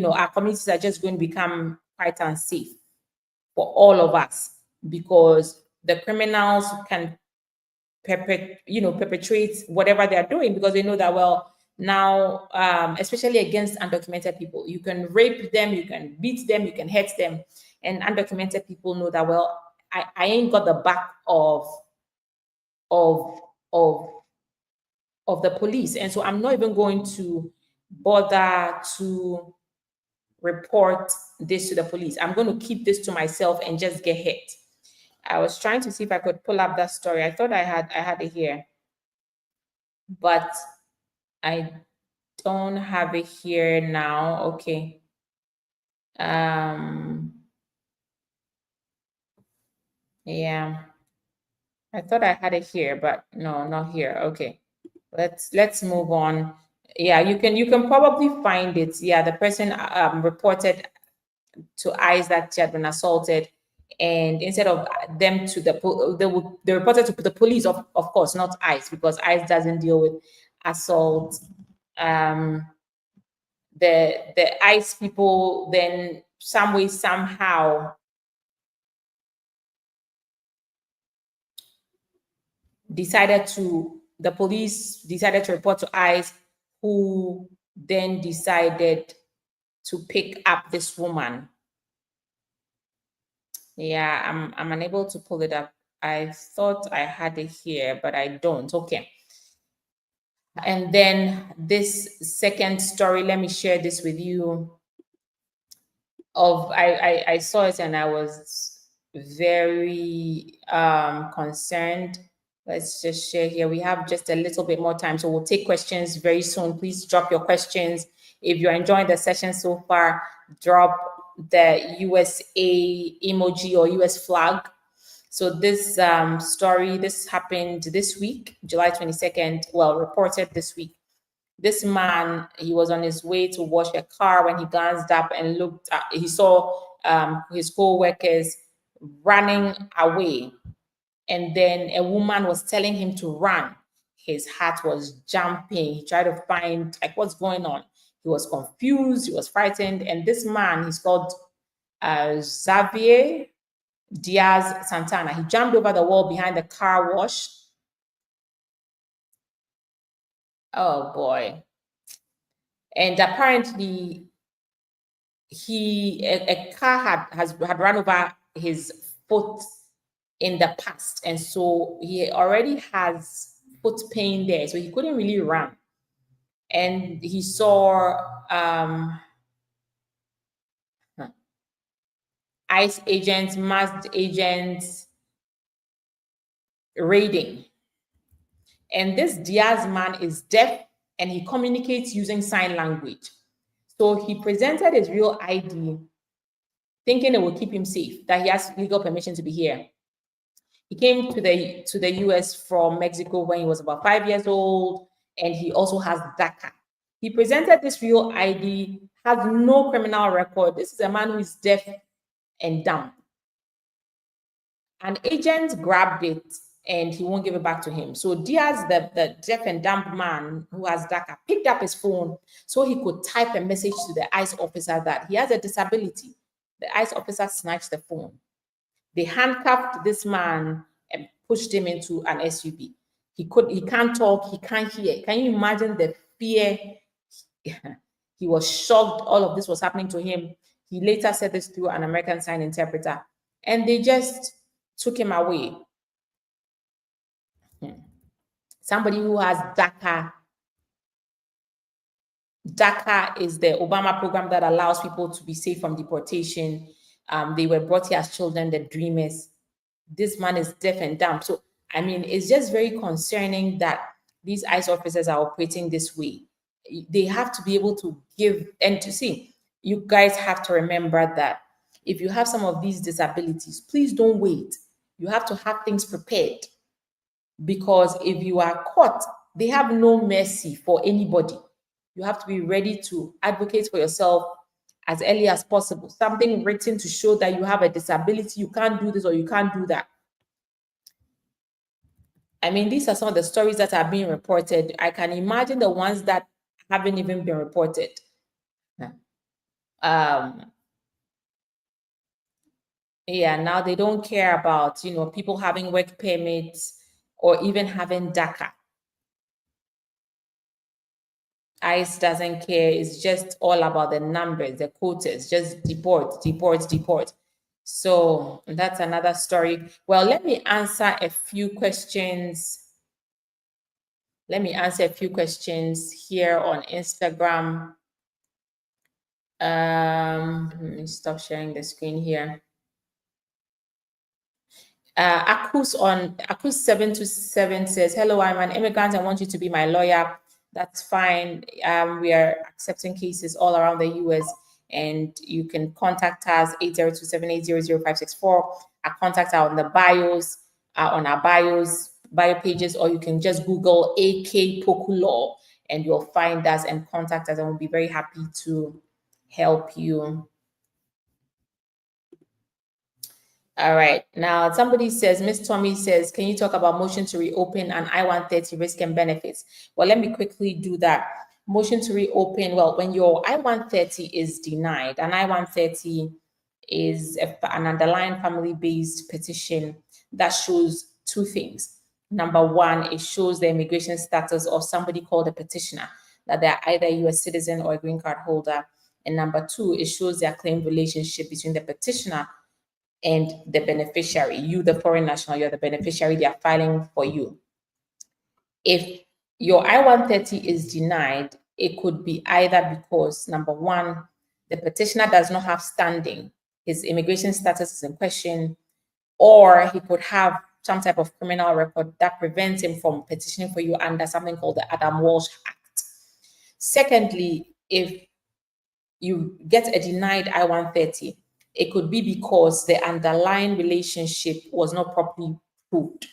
our communities are just going to become quite unsafe for all of us, because the criminals can perpetrate whatever they're doing, because they know that, well, now, especially against undocumented people, you can rape them, you can beat them, you can hurt them, and undocumented people know that, well, I ain't got the back of of of the police, and so I'm not even going to bother to report this to the police. I'm going to keep this to myself and just get hit. I was trying to see if I could pull up that story. I thought I had it here, but I don't have it here now. Okay. Yeah. I thought I had it here, but no, not here. Okay. Let's move on. Yeah, you can probably find it. Yeah, the person reported to ICE that she had been assaulted, and instead of them to they reported to the police, of course, not ICE, because ICE doesn't deal with assault. The ICE people then some way somehow the police decided to report to ICE, who then decided to pick up this woman. Yeah, I'm unable to pull it up. I thought I had it here, but I don't. Okay. And then this second story, let me share this with you. I saw it and I was very concerned. Let's just share here. We have just a little bit more time, so we'll take questions very soon. Please drop your questions. If you're enjoying the session so far, drop the USA emoji or US flag. So this story, this happened this week, July 22nd, well, reported this week. This man, he was on his way to wash a car when he glanced up and looked at, he saw his co-workers running away. And then a woman was telling him to run. His heart was jumping. He tried to find, like, what's going on. He was confused. He was frightened. And this man, he's called Xavier Diaz Santana. He jumped over the wall behind the car wash. Oh boy. And apparently a car had run over his foot in the past, and so he already has foot pain there, so he couldn't really run. And he saw ICE agents, masked agents raiding. And this Diaz man is deaf and he communicates using sign language. So he presented his real ID, thinking it would keep him safe, that he has legal permission to be here. He came to the US from Mexico when he was about 5 years old, and he also has DACA. He presented this real ID, has no criminal record. This is a man who is deaf and dumb. An agent grabbed it and he won't give it back to him. So Diaz, the deaf and dumb man who has DACA, picked up his phone so he could type a message to the ICE officer that he has a disability. The ICE officer snatched the phone. They handcuffed this man and pushed him into an SUV. He can't talk, he can't hear. Can you imagine the fear? He was shocked. All of this was happening to him. He later said this through an American Sign Interpreter, and they just took him away. Somebody who has DACA. DACA is the Obama program that allows people to be safe from deportation. They were brought here as children, the dreamers. This man is deaf and dumb. So, I mean, it's just very concerning that these ICE officers are operating this way. They have to be able to give, and to see, you guys have to remember that if you have some of these disabilities, please don't wait. You have to have things prepared, because if you are caught, they have no mercy for anybody. You have to be ready to advocate for yourself as early as possible. Something written to show that you have a disability, you can't do this or you can't do that. I mean, these are some of the stories that are being reported. I can imagine the ones that haven't even been reported. Yeah, now they don't care about, people having work permits or even having DACA. ICE doesn't care. It's just all about the numbers, the quotas, just deport. So that's another story. Well, let me answer a few questions. Let me answer a few questions here on Instagram. Let me stop sharing the screen here. Akus 727 says, hello, I'm an immigrant. I want you to be my lawyer. That's fine. We are accepting cases all around the US, and you can contact us 802-780-0564. Our contacts are on the bios, on our bio pages, or you can just Google AK Poku Law and you'll find us and contact us, and we'll be very happy to help you. All right. Now, somebody says, Miss Tommy says, can you talk about motion to reopen and I-130 risk and benefits? Well, let me quickly do that. Motion to reopen. Well, when your I-130 is denied, an I-130 is an underlying family-based petition that shows two things. Number one, it shows the immigration status of somebody called a petitioner, that they're either a US citizen or a green card holder. And number two, it shows their claimed relationship between the petitioner and the beneficiary. You, the foreign national, you're the beneficiary, they are filing for you. If your I-130 is denied, it could be either because, number one, the petitioner does not have standing, his immigration status is in question, or he could have some type of criminal record that prevents him from petitioning for you under something called the Adam Walsh Act. Secondly, if you get a denied I-130, it could be because the underlying relationship was not properly proved.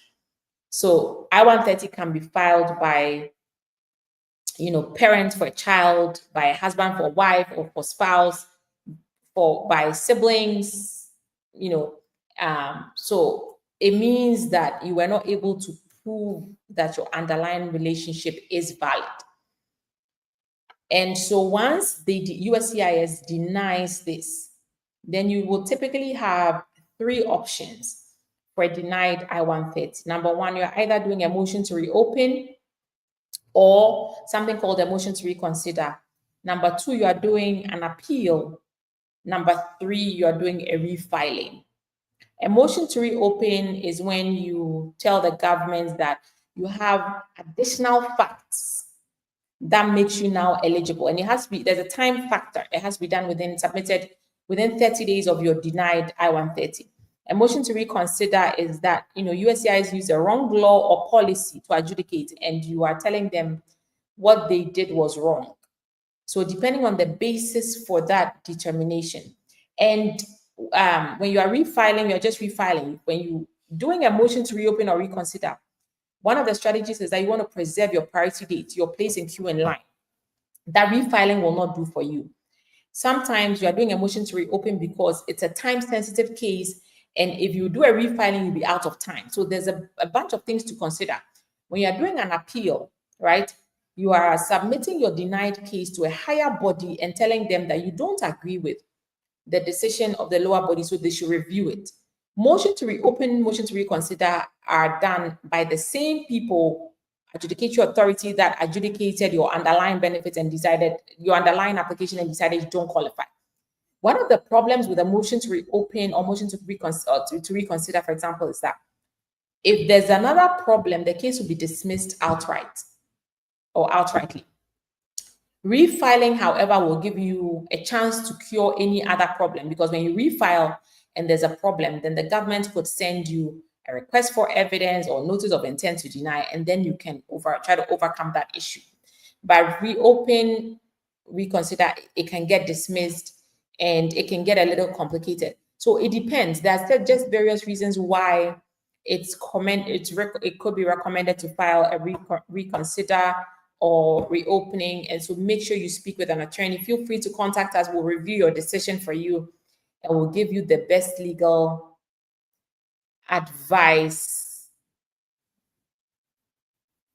So I-130 can be filed by, parents for a child, by a husband for a wife, or for spouse, by siblings, so it means that you were not able to prove that your underlying relationship is valid. And so once the USCIS denies this, then you will typically have three options for a denied I-130. Number one, you're either doing a motion to reopen or something called a motion to reconsider. Number two, you are doing an appeal. Number three, you are doing a refiling. A motion to reopen is when you tell the government that you have additional facts that makes you now eligible. And it has to be, there's a time factor. It has to be done submitted within 30 days of your denied I-130. A motion to reconsider is that, USCIS used a wrong law or policy to adjudicate, and you are telling them what they did was wrong. So depending on the basis for that determination. And when you are refiling, you're just refiling. When you're doing a motion to reopen or reconsider, one of the strategies is that you want to preserve your priority date, your place in queue in line. That refiling will not do for you. Sometimes you are doing a motion to reopen because it's a time-sensitive case, and if you do a refiling, you'll be out of time. So there's a bunch of things to consider. When you're doing an appeal, right, you are submitting your denied case to a higher body and telling them that you don't agree with the decision of the lower body, so they should review it. Motion to reopen, motion to reconsider are done by the same people, adjudicatory authority that adjudicated your underlying benefits and decided your underlying application and decided you don't qualify. One of the problems with a motion to reopen or motion to reconsider, for example, is that if there's another problem, the case will be dismissed outright or outrightly. Refiling, however, will give you a chance to cure any other problem, because when you refile and there's a problem, then the government could send you a request for evidence or notice of intent to deny, and then you can try to overcome that issue. But reopen, reconsider, it can get dismissed and it can get a little complicated. So it depends. There's just various reasons why it could be recommended to file a reconsider or reopening. And so make sure you speak with an attorney. Feel free to contact us. We'll review your decision for you and we'll give you the best legal advice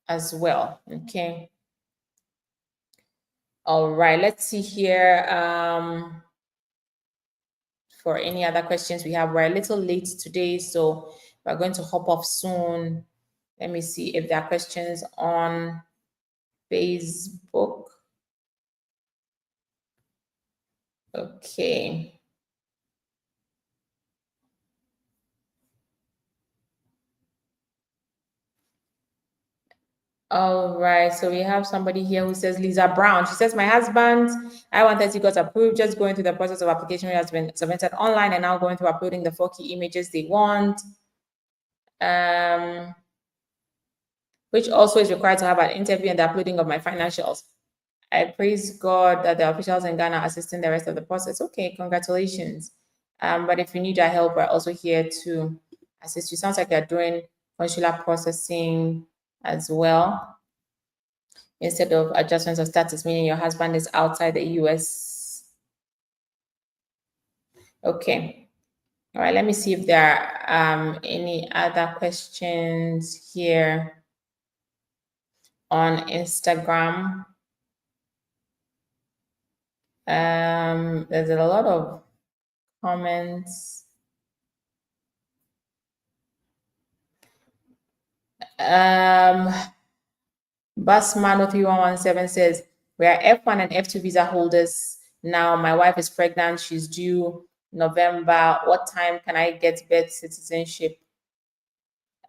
as well. Okay. All right, let's see here. For any other questions we have, we're a little late today, so we're going to hop off soon. Let me see if there are questions on Facebook. Okay. All right, so we have somebody here who says, Lisa Brown. She says, my husband, I-130 got approved, just going through the process of application. It has been submitted online and now going through uploading the 4 key images they want. Which also is required to have an interview and the uploading of my financials. I praise God that the officials in Ghana are assisting the rest of the process. Okay, congratulations. But if you need our help, we're also here to assist you. Sounds like you're doing consular processing as well, instead of adjustments of status, meaning your husband is outside the US. Okay. All right, let me see if there are any other questions here on Instagram. There's a lot of comments. Busman 3117 says, we are F1 and F2 visa holders now. My wife is pregnant. She's due November. What time can I get birth citizenship?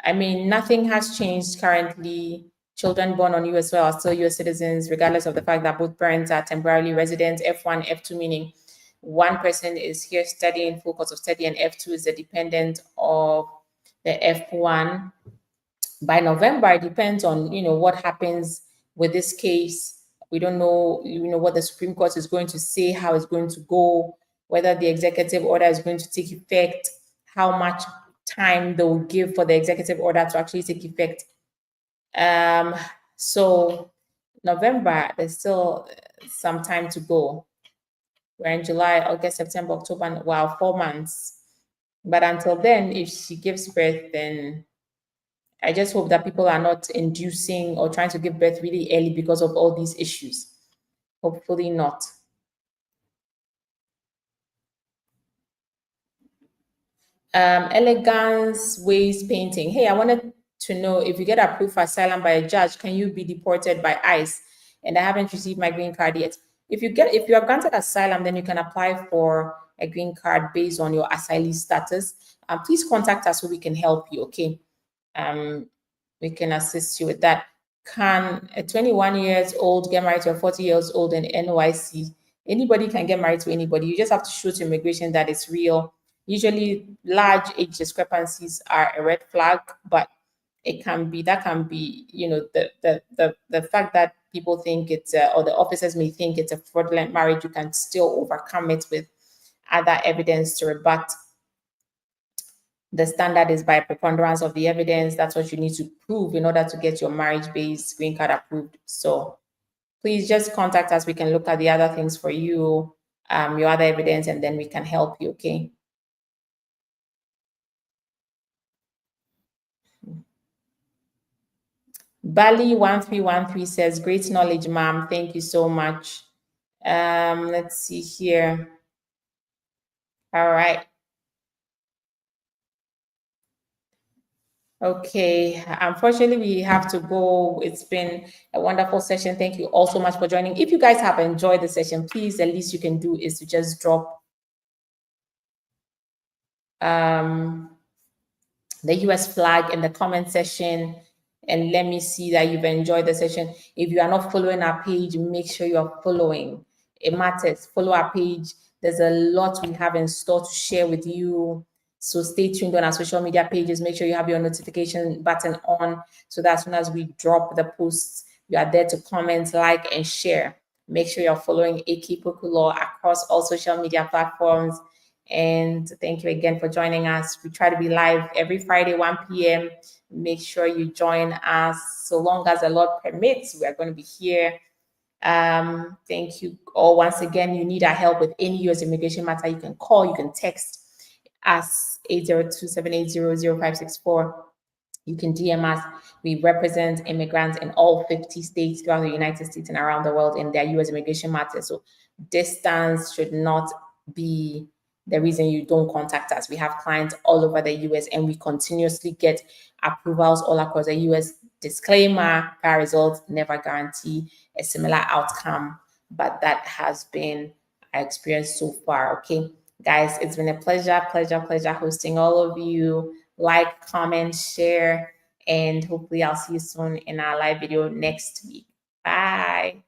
I mean, nothing has changed currently. Children born on US soil are still US citizens, regardless of the fact that both parents are temporarily residents. F1, F2, meaning one person is here studying full course of study, and F2 is the dependent of the F1. By November, it depends on what happens with this case. We don't know, what the Supreme Court is going to say, how it's going to go, whether the executive order is going to take effect, how much time they will give for the executive order to actually take effect. So November, there's still some time to go. We're in July, August, September, October, 4 months. But until then, if she gives birth, then I just hope that people are not inducing or trying to give birth really early because of all these issues. Hopefully not. Elegance Ways Painting. Hey, I wanted to know, if you get approved for asylum by a judge, can you be deported by ICE? And I haven't received my green card yet. If you are granted asylum, then you can apply for a green card based on your asylee status. Please contact us so we can help you. Okay. We can assist you with that. Can a 21 years old get married to a 40 years old in NYC? Anybody can get married to anybody. You just have to show to immigration that it's real. Usually large age discrepancies are a red flag, but the fact that people think it's or the officers may think it's a fraudulent marriage, you can still overcome it with other evidence to rebut. The standard is by preponderance of the evidence. That's what you need to prove in order to get your marriage-based green card approved. So please just contact us. We can look at the other things for you, your other evidence, and then we can help you, okay? Bali 1313 says, great knowledge, ma'am. Thank you so much. Let's see here. All right. Okay, unfortunately, we have to go. It's been a wonderful session. Thank you all so much for joining. If you guys have enjoyed the session, please, the least you can do is to just drop the US flag in the comment section, and let me see that you've enjoyed the session. If you are not following our page, make sure you're following. It matters. Follow our page. There's a lot we have in store to share with you. So stay tuned on our social media pages. Make sure you have your notification button on so that as soon as we drop the posts, you are there to comment, like, and share. Make sure you're following AK Poku Law across all social media platforms. And thank you again for joining us. We try to be live every Friday, 1 p.m. Make sure you join us. So long as the Lord permits, we are going to be here. Thank you all. Once again, you need our help with any US immigration matter, you can call, you can text us 802-780-0564. You can DM us. We represent immigrants in all 50 states throughout the United States and around the world in their US immigration matters. So distance should not be the reason you don't contact us. We have clients all over the US and we continuously get approvals all across the US. Disclaimer, our results never guarantee a similar outcome, but that has been our experience so far. Okay, guys, it's been a pleasure hosting all of you. Like, comment, share, and hopefully I'll see you soon in our live video next week. Bye.